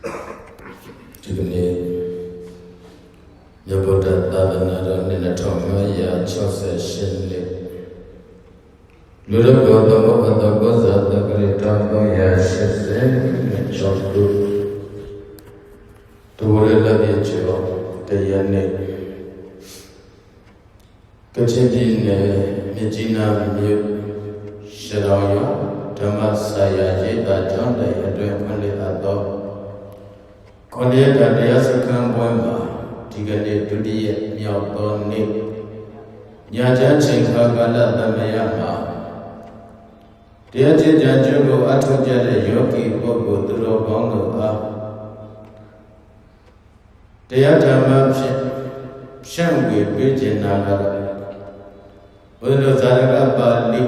ဒီကနေ့မြတ်ဗုဒ္ဓသာသနာတော်2568နှစ်လူရဘောသမဘတ္တကောဇာတကရ1380ကျော်တုဒူရလပြကျော်တရားနေ့ကချင်ပြည်နယ်မြစ်ကြီးနားမြို့ရှရောင်းရဓမ္မဆရာရေးတာကျောင်းတိုင်အတွင်းဖွင့်လှစ်အပ်သောခေါင်းရကတရားစခန်းပွဲမှာဒီကနေ့ဒုတိယမြောက်သောနေ့ညချမ်းချိန်ခါကာလသမယမှာတရားကျင့်ကြံကျင့်ကိုအထောက်ကြတဲ့ယောဂီပုဂ္ဂိုလ်သူတော်ကောင်းတို့အားတရားဓမ္မဖြင့်ဖြန့်ဝေပေးခြင်းနာကတော့ဘုရားဇာရကပါဠိ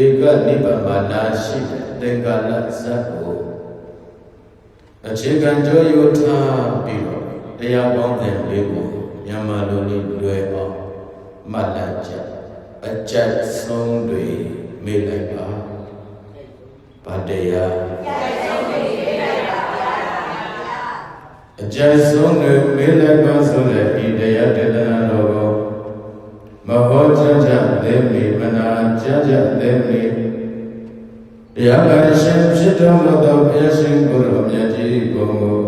ဧကနိဗ္ဗာန်မှာလာရှိတဲ့သင်္ကာလဇတ်ကိုအခြေခံကြောရိုးထားပြီးတော့တရားပေါင်းတဲ့လေးကိုမြန်မာလိုလေးလွယ်အောင်မှတ်လိုက်ကြအကျက်ဆုံးတွေမေ့လိုက်ပါဗတ္တရားအကျက်ဆုံးတွေမေ့လိုက်ပါဆိုတဲ့ဤတရားဒေသနာတော်ကိုမဟောကြားကြသေးမီမနာကြားကြသေးမီတရားဂန်ရှင်ဖြစ်တော်မူသောဘုရားရှင်ကိုယ်တော်မြတ်ကြီးကို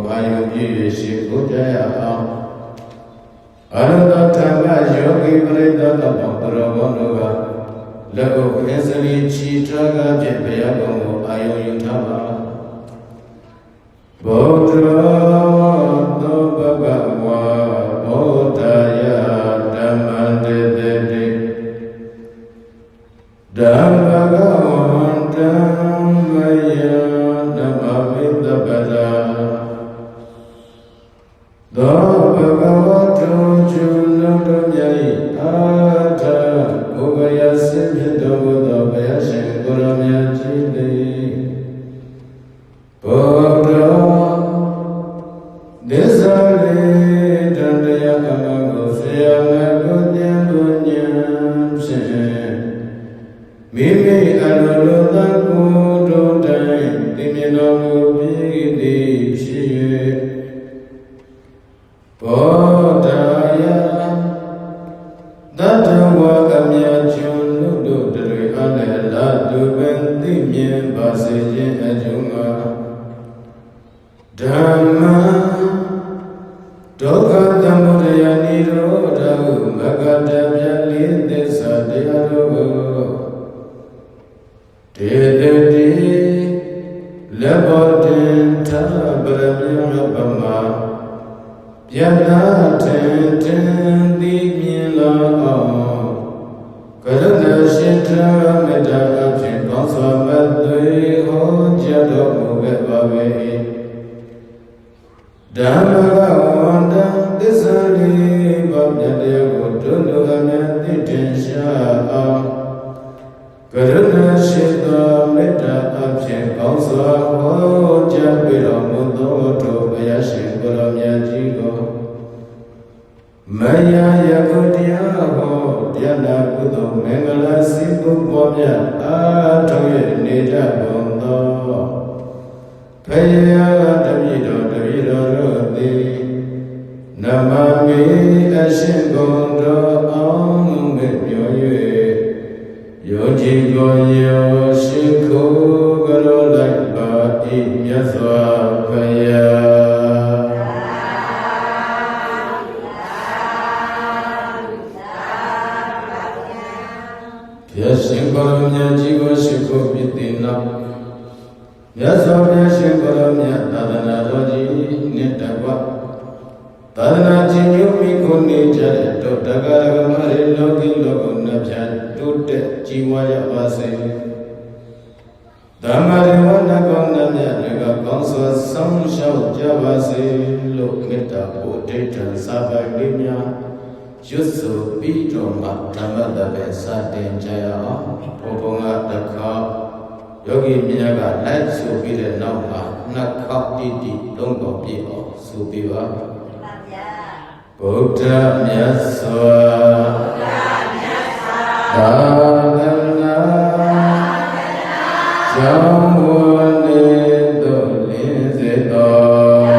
အာယုပြု၍ရှိခိုးကြရအောင်အရဟတဓမ္မယောဂီပရိသတ်တော်ဘုရားဘောတို့ကလက်ကိုအစရိချီထားကဖြင့်ဘုရားကိုအာယုယူထားပါဗုဒ္ဓသောဘဂဝါဗုဒ္ဓယဓမ္မံတေတိဓမ္မဂဝန္တံမယဓမ္မဝိတ္တပဒာသောဘဂဝတုကျွလွန်တော်မြတ်၏အာထဘုဂယဆင်းဖြစ်တော်မူသောဘုရားရှင်ကိုယ်တော်မြတ်ကြီးသည်ဗုဒ္ဓသစ္စာလေးတန်တရားကမ္မကိုဆရာမကိုဉာဏ်ကိုဉာဏ်ဖြင့်မိမိအလိုလိုသောကိုယ်တော်တိုင်းသိမြင်တော်မူပြီးသည်ဖြစ်၍ဘောဓယသတ္တဝါအမြတ်ကျွန်းတို့တွေအားလည်းလာသူပင်သိမြင်ပါစေခြင်းအကျိုးမှာဓမ္မဒုက္ခသမုဒယနိရောဓဟုမဂ္ဂတဗျာလေးသစ္စာတရားတို့ကိုတေတတိလက်ပေါ်တင်သာပရမြတ်ပမာယနာထင်ထင်သိမြင်လာအောင်ကရုဏာရှင်သာမေတ္တာအဖြင့်ကောင်းစွာမသွေဟောကြားတော်မူခဲ့ပါ၏ဓမ္မဂဝန္တသစ္စာလေးပါးမြတ်တရားကိုတို့လူအမြတ်သိတင်ရှားအောင်ကရုဏာရှိသောမေတ္တာအဖြင့်ကောင်းစွာဟောကြားပေးတော်မူသောထိုဘုရားရှင်ကိုယ်တော်မြတ်ကြီးကိုမယယကုတရားဟောတရားနာကုသိုလ်မင်္ဂလာစိတ်ကိုပေါ်ပြအားထုတ်ရနေကြကုန်သောဘုရားတပည့်တော်တို့သည်နမမေအရှင်ဂုဏ်တော်အောင်မေ့ပြော၍ယောဂီကိုယောရှိခိုးကြတော်လိုက်ပါ၏မြတ်စွာဘုရားဘုရားရှင်ကိုယ်တော်မြတ်ကြီးကိုရှိခိုးပြီးတဲ့နောက်မြတ်စွာဘုရားရှင်ကိုယ်တော်မြတ်သာသနာတော်ကြီးနှစ်တကွသာသနာကြီးမျိုးမိကိုနေကြတဲ့တို့တက္ကရာကမရေလောကီလောကုနှပြတိုးတက်ကြီးဝါရပါစေဓမ္မရေဝနကောင်းနှမြတ်တွေကကောင်းစွာဆောင်ရှောက်ကြပါစေလို့မေတ္တာပို့ဒိဋ္ဌံစာပိုင်လေးများရွတ်ဆိုပြီးတော့မှဓမ္မတပည့်စတင်ကြရအောင်ဘုံဘုံကတစ်ခါယောဂီမြတ်ကလိုက်ဆိုပြီးတဲ့နောက်မှာနှစ်ခေါက်တိတိသုံးခေါက်ပြည့်အောင်ဆိုပြီးပါဗုဒ္ဓမြတ်စွာသာသနာကျောင်းဝနေသို့လင်းစေတော်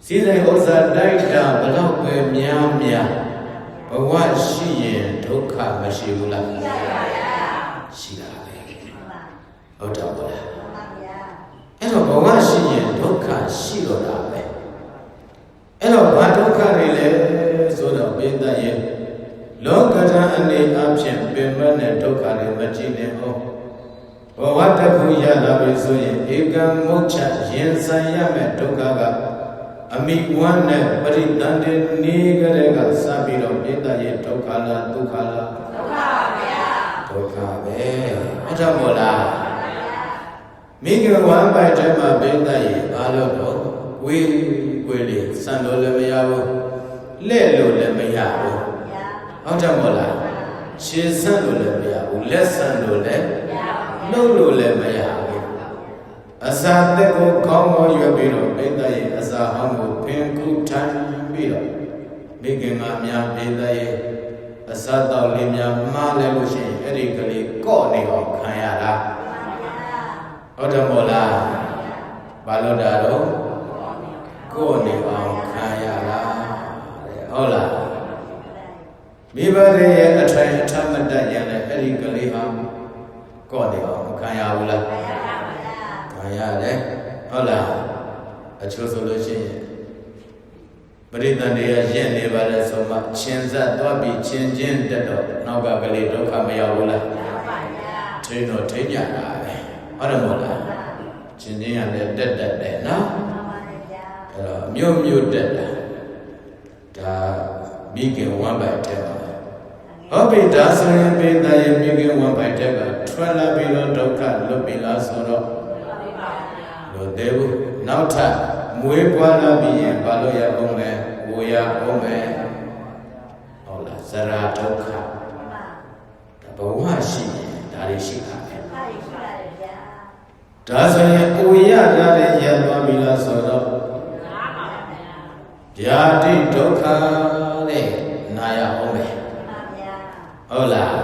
စ စီစဉ်ဥစ္စာတိုက်တာဘလောက်ပဲများများဘဝရှိရင်ဒုက္ခမရှိဘူးလားရှိပါဗျာရှိတာပဲဟုတ်တော့ပါလားအဲ့တော့ဘဝရှိရင်ဒုက္ခရှိတော့တာပဲအဲ့တော့ဘာဒုက္ခတွေလဲဆိုတော့ပိဋကရဲ့လောကဓာတ်အနေအချင်းပင်မနဲ့ဒုက္ခတွေမကြည့်နဲ့ဟုတ်ဘဝတစ်ခုရလာပြီဆိုရင်ဧကံမုတ်ချရင်ဆိုင်ရမယ်ဒုက္ခကအမိဝမ်းနဲ့ပရိသန္တိနေကြတဲ့ကစပြီးတော့ပိဋကရဲ့ဒုက္ခလားဒုက္ခလားဒုက္ခပါဗျာဒုက္ခပဲဟုတ်တယ်မို့လားမိခင်ဝမ်းပိုက်ထဲမှာပိဋကရဲ့ဘာလို့တော့ဝေးလေးစံလို့လည်းမရဘူးလက်လို့လည်းမရဘူးဟုတ်တယ်မို့လားခြေဆန့်လို့လည်းမရဘူးလက်ဆန့်လို့လည်းလှုပ်လို့လည်းမရဘူးအစာသက်ကိုကောင်းကောင်းရွက်ပြီးတော့ပိဋကရဲ့အစာဟောင်းကိုဖင်ခုထိုင်ပြီးတော့မိခင်ကများပိဋကရဲ့အစာတော်လေးများမှားလဲလို့ရှိရင်အဲ့ဒီကလေးကော့နေအောင်ခံရတာဟုတ်တယ်မို့လားဘာလို့တာတော့ကိုယ်နေအောင်ခံရတာဟုတ်လားမိဘတွေရဲ့အထိုင်အထမတတ်ရတဲ့အဲ့ဒီကလေးဟာကော့နေအောင်မခံရဘူးလားခံရတယ်ဟုတ်လားအချို့ဆိုလို့ရှိရင်ပရိသတ်တွေရက်နေပါလဲဆိုမှချင်းဆက်သွားပြီးချင်းချင်းတက်တော့နောက်ကကလေးဒုက္ခမရောက်ဘူးလားထိန်းတော့ထိန်းကြတာပဲဟုတ်တယ်မို့လားချင်းချင်းရလည်းတက်တယ်နော်အဲ့တော့မြို့တက်တာဒါမိခင်ဝမ်းပိုက်တဲ့ပါဟုတ်ပြီဒါဆိုရင်ပိဋကရဲ့မိခင်ဝမ်းပိုက်တဲ့ကထွက်လာပြီးတော့ဒုက္ခလွတ်ပြီလားဆိုတော့လွတ်သေးဘူးနောက်ထပ်မွေးပွားလာပြီးရင်ဘာလို့ရအောင်လဲဝေရအောင်ပဲဟုတ်လားဇရာဒုက္ခဘဝရှိရင်ဒါတွေရှိတာပဲဒါဆိုရင်ဝေရတာလည်းရသွားပြီလားဆိုတော့ဗျာတိဒုက္ခတဲ့နာရအောင်ပဲဟုတ်လား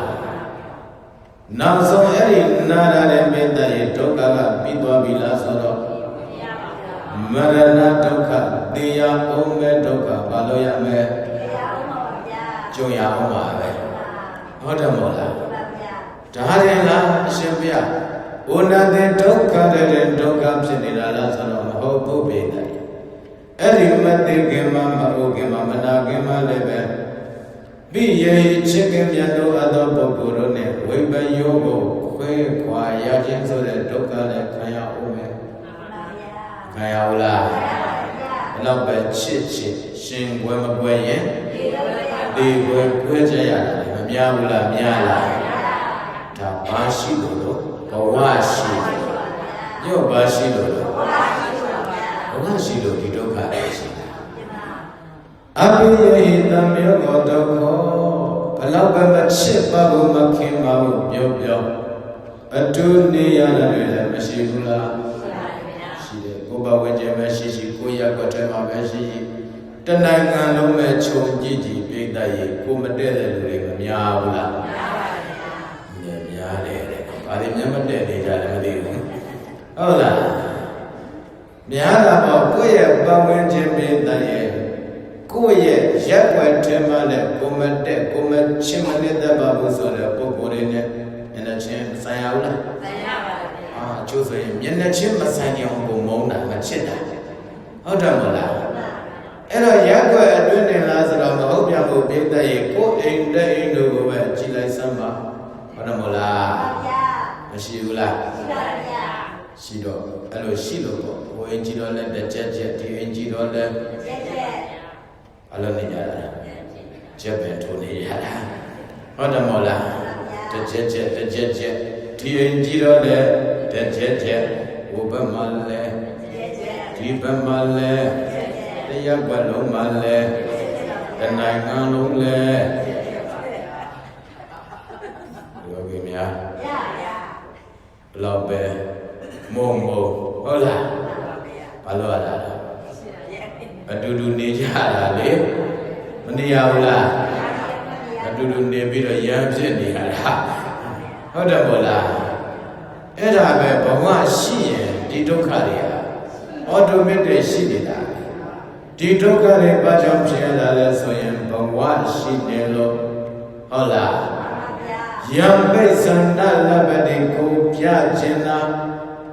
နောက်ဆုံးအဲ့ဒီနာရတဲ့မေတ္တာရဲ့ဒုက္ခကပြီးသွားပြီလားဆိုတော့မရဏဒုက္ခသေရအောင်ပဲဒုက္ခဘာလို့ရမလဲကြုံရအောင်ပါပဲဟုတ်တယ်မို့လားဒါရင်လားအရှင်ဘုရားဘုနာတဲ့ဒုက္ခတဲ့ဒုက္ခဖြစ်နေတာလားဆိုတော့မဟုတ်ဘူးပေတယ်အဲ့ဒီမသိခင်မှာမဟုတ်ခင်မှာမနာခင်မှာလည်းပဲမိယေချစ်ခင်မြတ်တို့အသောပုဂ္ဂိုလ်တို့နဲ့ဝိပယောကိုခွဲခွာရခြင်းဆိုတဲ့ဒုက္ခနဲ့ခံရအောင်မယ်ခံရဘူးလားဘယ်တော့ပဲချစ်ရှင်ွယ်မကွယ်ရင်ဒီကွယ်ခွဲကြရတယ်မများဘူးလားများလားဒါဘာရှိလို့ဘဝရှိရော့ဘာရှိလို့ဘဝရှိလို့ဒီဒုက္ခတွေရှိတာအပိယဟိတမေယောဒုက္ခဘလောက်ပဲမချစ်ပါဘူးမခင်ပါဘူးပြောအတူနေရတယ်လည်းမရှိဘူးလားရှိတယ်ကိုယ်ပါဝင်ခြင်းပဲရှိကိုယ်ရက်ွက်ထဲမှာပဲရှိတနိုင်ငံလုံးမဲ့ခြုံကြည့်ကြည့်ပြိတ္တရေကိုမတည့်တဲ့လူတွေမများဘူးလားများတယ်တဲ့ဘာတွေမျက်မတည့်နေကြလဲမသိဘူးဟုတ်လားများတာပေါ့ကိုယ့်ရဲ့ပတ်ဝန်းကျင်ပြိတ္တရေကိုယ့်ရဲ့ရက်ွက်ထဲမှာလည်းကိုမတည့်ကိုမချင်းမနစ်တတ်ပါဘူးဆိုတဲ့ပုံကိုယ်တွေနဲ့မျက်နှာချင်းဆိုင်ရဘူးလားဆိုင်ရပါဘူးအကျိုးဆိုရင်မျက်နှာချင်းမဆိုင်ကြအောင်ကိုမုန်းတာမချစ်တာဟုတ်တယ်မလားအဲ့တော့ရက်ွက်အတွင်းနေလားဆိုတော့မဟုတ်ပြဖို့ပြိတ္တရေကိုယ်အိမ်တဲ့အိမ်တို့ကိုပဲကြည်လိုက်စမ်းပါဟုတ်တယ်မလားမရှိဘူးလားရှိပါဗျာရှိတော့အဲ့လိုရှိလို့ပေါ့ဟိုအင်ကြီးတော့လည်းတစ်ချက်ဒီအင်ကြီးတော့လည်းချက်အလုံးနေကြတာချက်ပဲထိုးနေရတာဟုတ်တယ်မဟုတ်လားတစ်ချက်ဒီအင်ကြီးတော့လည်းတစ်ချက်ဟိုဘက်မှာလည်းဒီဘက်မှာလည်းတရားကွက်လုံးမှာလည်းတနိုင်ငံလုံးလည်းယောဂီများဘလောက်ပဲမုံဟုတ်လားဘာလို့ရတာလဲအတူတူနေကြတာလေမနေရဘူးလားအတူတူနေပြီးတော့ရမ်းဖြစ်နေရတာဟုတ်တယ်မို့လားအဲ့ဒါပဲဘဝရှိရင်ဒီဒုက္ခတွေကအော်တိုမက်တစ်ရှိနေတာဒ ဒီဒုက္ခတွေဘာကြောင့်ဖြစ်ရတာလဲဆိုရင်ဘဝရှိနေလို့ဟုတ်လားယံပိဿန္တလဘတိကိုပြခြင်းလား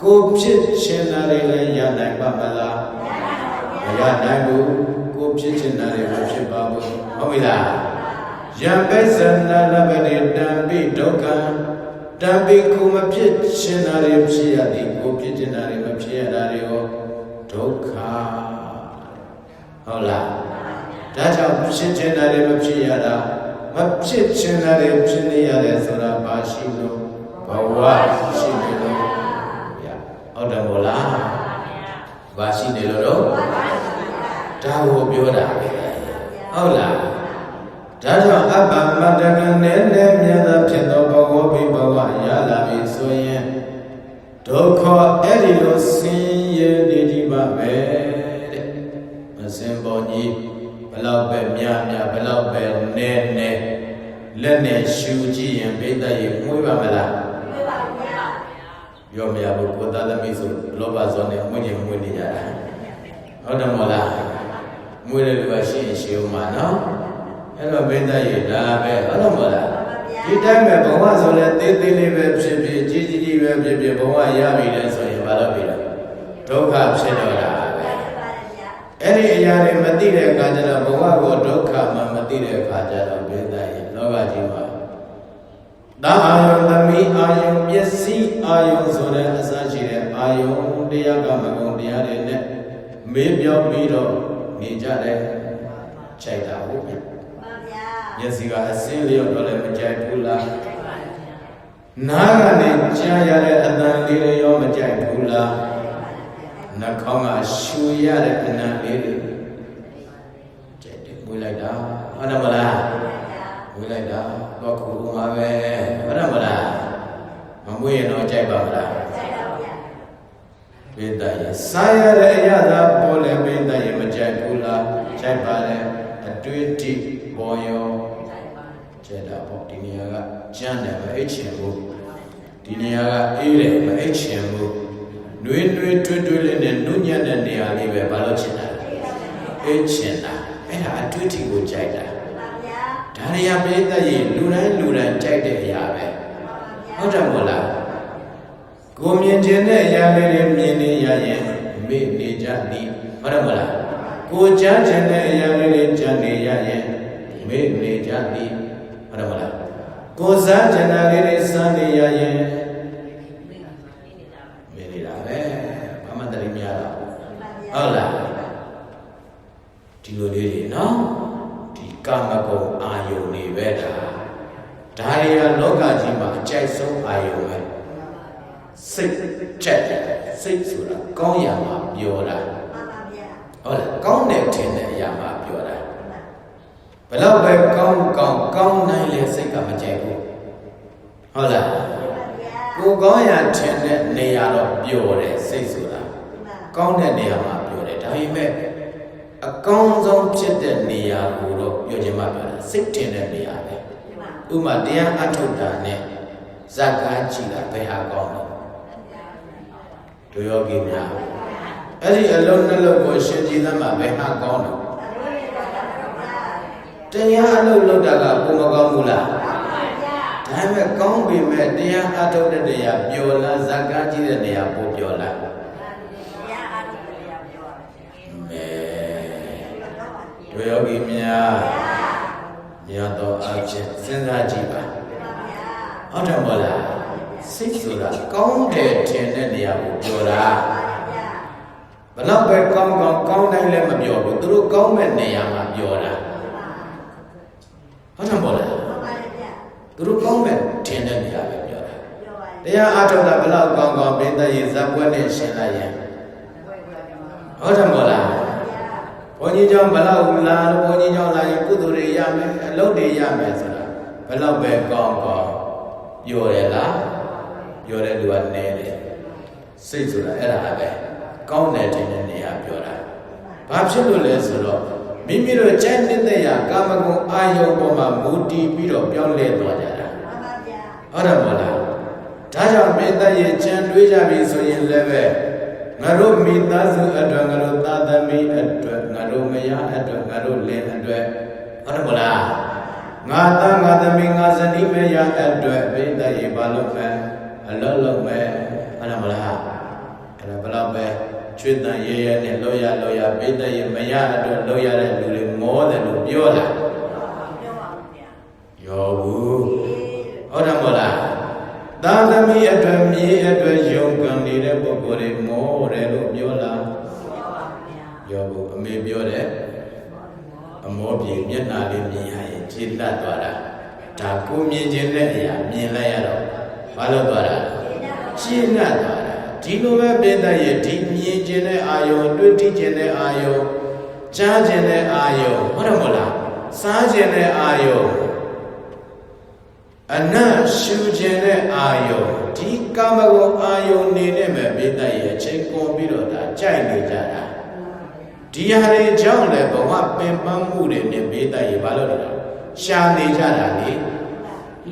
ကိုဖြစ်ခြင်းလားတွေလည်းရနိုင်ပါမလားမရနိုင်ဘူးကိုဖြစ်ခြင်းလားတွေမဖြစ်ပါဘူးဟုတ်ပြီလားယံပိဿန္တလဘတိတံပိဒုက္ခတံပိကိုမဖြစ်ခြင်းလားတွေဖြစ်ရသည်ကိုဖြစ်ခြင်းလားတွေမဖြစ်ရတာတွေကိုဒုက္ခဟုတ်လားဒါကြောင့်ဖြစ်ခြင်းလားတွေမဖြစ်ရတာမဖြစ်ခြင်းလားတွေဖြစ်နေရတယ်ဆိုတာဘာရှိလို့ဘဝရှိနေလို့ဟုတ်တယ်မို့လားဘာရှိနေလို့တော့ဒါကိုပြောတာပဲဟုတ်လားဒါကြောင့်အပ္ပမတ္တကနဲ့နဲ့မြတ်သောဖြစ်သောဘဝဘိဘဝရလာပြီဆိုရင်ဒုက္ခအဲ့ဒီလိုဆင်းရဲနေကြပါပဲတဲ့မစင်ပေါ်ကြီးဘလောက်ပဲများဘလောက်ပဲနဲလက်နဲ့ရှူကြည့်ရင်ပိဋကရေမွေးပါမလားမွေးပါဘူးပြောမရဘူးကိုသားသမီးဆိုလောဘဇောနဲ့မွေးနေကြတာဟုတ်တယ်မဟုတ်လားမွေးတဲ့လူကရှိရင်ရှိဦးမှာနော်အဲ့တော့ပိဋကရေဒါပဲဟုတ်တယ်မဟုတ်လားဒီတိုင်းပဲဘဝဆိုလဲသေးသေးလေးပဲဖြစ်ဖြစ်ကြီးပဲဖြစ်ဖြစ်ဘဝရပြီလဲဆိုရင်ဘာလို့ပြီလဲဒုက္ခဖြစ်တော့တာပဲအဲ့ဒီအရာတွေမသိတဲ့အခါကျတော့ဘဝကိုဒုက္ခမှမသိတဲ့အခါကျတော့ပိဋကရေလောကကြီးမှာသာအာယုံသမီးအာယုံပစ္စည်းအာယုံဆိုတဲ့အစရှိတဲ့အာယုံတရားကမကုံတရားတွေနဲ့မေးပြောပြီးတော့နေကြတယ်ခြိုက်တာဟုတ်ပြီမျက်စိကအစင်းလျော့တော့လည်းမကြိုက်ဘူးလားနားကနေကြားရတဲ့အသံလေးတွေရောမကြိုက်ဘူးလားနှာခေါင်းကရှူရတဲ့အနံလေးတွေကြိုက်တယ်မွေးလိုက်တာဟုတ်တယ်မလားမွေးလိုက်တာတော့ခုမှာပဲဟုတ်တယ်မလားမမွေးရင်တော့ကြိုက်ပါမလားကြိုက်ပါဗျာပိဋကရေစားရတဲ့အရာသာပေါ်လဲပိဋကရေမကြိုက်ဘူးလားကြိုက်ပါလေအတွေ့အထိပေါ်ရောကြိုက်တာပေါ့ဒီနေရာကကြမ်းတယ်မအိတ်ချင်ဘူးဒီနေရာကအေးတယ်မအိတ်ချင်ဘူးနှွေးတွင်းလေးနဲ့နုညံ့တဲ့နေရာလေးပဲဘာလို့ချင်တာအိတ်ချင်တာအဲ့ဒါအတွေ့အထိကိုကြိုက်တာဒါရီယာပိဋကရေလူတိုင်းကြိုက်တဲ့အရာပဲဟုတ်တယ်မို့လားကိုမြင်ခြင်းတဲ့အရာလေးတွေမြင်နေရရင်မေ့နေကြသည်ဟုတ်တယ်မို့လားကိုကြားခြင်းတဲ့အရာလေးတွေကြားနေရရင်မေ့နေကြသည်ဟုတ်တယ်မို့လားကိုစားခြင်းတာလေးတွေစားနေရရင်မေ့နေတာပဲဘာမှတတိမရတော့ဟုတ်လားဒီလိုလေးတွေနော်ကာမဂုဏ်အာယုန်တွေပဲဒါတွေကလောကကြီးမှာအကြိုက်ဆုံးအာယုန်ပဲစိတ်ချက်စိတ်ဆိုတာကောင်းရာမှာပြောတာဟုတ်လားကောင်းတဲ့ထင်တဲ့အရာမှာပြောတာဘယ်တော့ပဲကောင်းနိုင်လေစိတ်ကမကြိုက်ဘူးဟုတ်လားကိုကောင်းရာထင်တဲ့နေရာတော့ပြောတယ်စိတ်ဆိုတာကောင်းတဲ့နေရာမှာပြောတယ်ဒါပေမဲ့အကောင်းဆုံးဖြစ်တဲ့နေရာကိုတော့ပြောချင်မှပြောတာစိတ်တင်တဲ့နေရာပဲဥပမာတရားအထုတ်တာနဲ့ဇာကားကြည့်တာဘယ်ဟာကောင်းလဲတို့ယောဂီများအဲ့ဒီအလုံးနှလုံးကိုရှင်ကြည်သမှာဘယ်ဟာကောင်းလဲတရားအလုပ်လုပ်တာကကိုမကောင်းဘူးလားဒါပေမဲ့ကောင်းပြီမဲ့တရားအထုတ်တဲ့နေရာပျော်လားဇာကားကြည့်တဲ့နေရာပိုပျော်လားတို့ယောဂီများတော့အချင်းစဉ်းစားကြည့်ပါဟုတ်တယ်မဟုတ်လားစိတ်ဆိုတာကောင်းတယ်ထင်တဲ့နေရာကိုပြောတာဘလောက်ပဲကောင်းတိုင်းလည်းမပြောဘူးသူတို့ကောင်းမဲ့နေရာမှာပြောတာဟုတ်တယ်မဟုတ်လားသူတို့ကောင်းမဲ့ထင်တဲ့နေရာပဲပြောတာတရားအထုတ်တာဘလောက်ကောင်းပိဋကရေဇက်ွက်နဲ့ရှင်းလိုက်ရင်ဟုတ်တယ်မဟုတ်လားဘုန်းကြီးကျောင်းဘလောက်လာလို့ဘုန်းကြီးကျောင်းလာရင်ကုသိုလ်တွေရမယ်အလုပ်တွေရမယ်ဆိုတာဘလောက်ပဲကောင်းပြောရလားပြောတဲ့လူကနည်းတယ်စိတ်ဆိုတာအဲ့ဒါပဲကောင်းတယ်တဲ့နေရာပြောတာဘာဖြစ်လို့လဲဆိုတော့မိမိတို့ကြိုက်တဲ့ရာကာမဂုဏ်အာယုံပေါ်မှာမူတည်ပြီးတော့ပြောင်းလဲသွားကြတာဟုတ်တယ်မဟုတ်လားဒါကြောင့်မေတ္တာရဲ့ကြံတွေးကြပြီဆိုရင်လည်းပဲ ငါတို့မိသားစုအတွက်ငါတို့သားသမီးအတွက်ငါတို့မယားအတွက်ငါတို့လင်အတွက်ဟုတ်တယ်မလားငါသားငါသမီးငါဇနီးမယားအတွက်ပိဋကရေဘာလို့ပဲအလုံးလုံးပဲဟုတ်တယ်မလားအဲ့ဒါဘလောက်ပဲချွေးတန်ရဲရဲနဲ့လောရပိဋကရေမယားအတွက်လောရတဲ့လူတွေမောတယ်လို့ပြောလားပြောပါဘူးဗျာရောဘူးဟုတ်တယ်မလားသာသမီအတွက်မြေအတွက်ယုံကံနေတဲ့ပုဂ္ဂိုလ်တွေမောတယ်လို့ပြောလားပြောဘူးအမေပြောတယ်အမောပြေမျက်နာလေးမြင်ရရင်ခြေလတ်သွားတာဒါကိုမြင်ခြင်းတဲ့အရာမြင်လိုက်ရတော့ဘာလို့သွားတာခြေလတ်သွားတာဒီလိုပဲပြည့်တဲ့ရဲ့ဒီမြင်ခြင်းတဲ့အာယုံတွေ့ထိခြင်းတဲ့အာယုံကြားခြင်းတဲ့အာယုံဟုတ်တယ်မဟုတ်လားစားခြင်းတဲ့အာယုံအနတ်ရှူခြင်းတဲ့အာယုံဒီကာမဂုဏ်အာယုံနေနဲ့ပဲပြည့်တဲ့ရဲ့အချိန်ကုန်ပြီးတော့ဒါကြိုက်နေကြတာဒီဟာတွေကြောင့်လည်းဘဝပင်ပန်းမှုတွေနဲ့ပြည့်တဲ့ရဲ့ဘာလို့လဲရှာနေကြတာလေ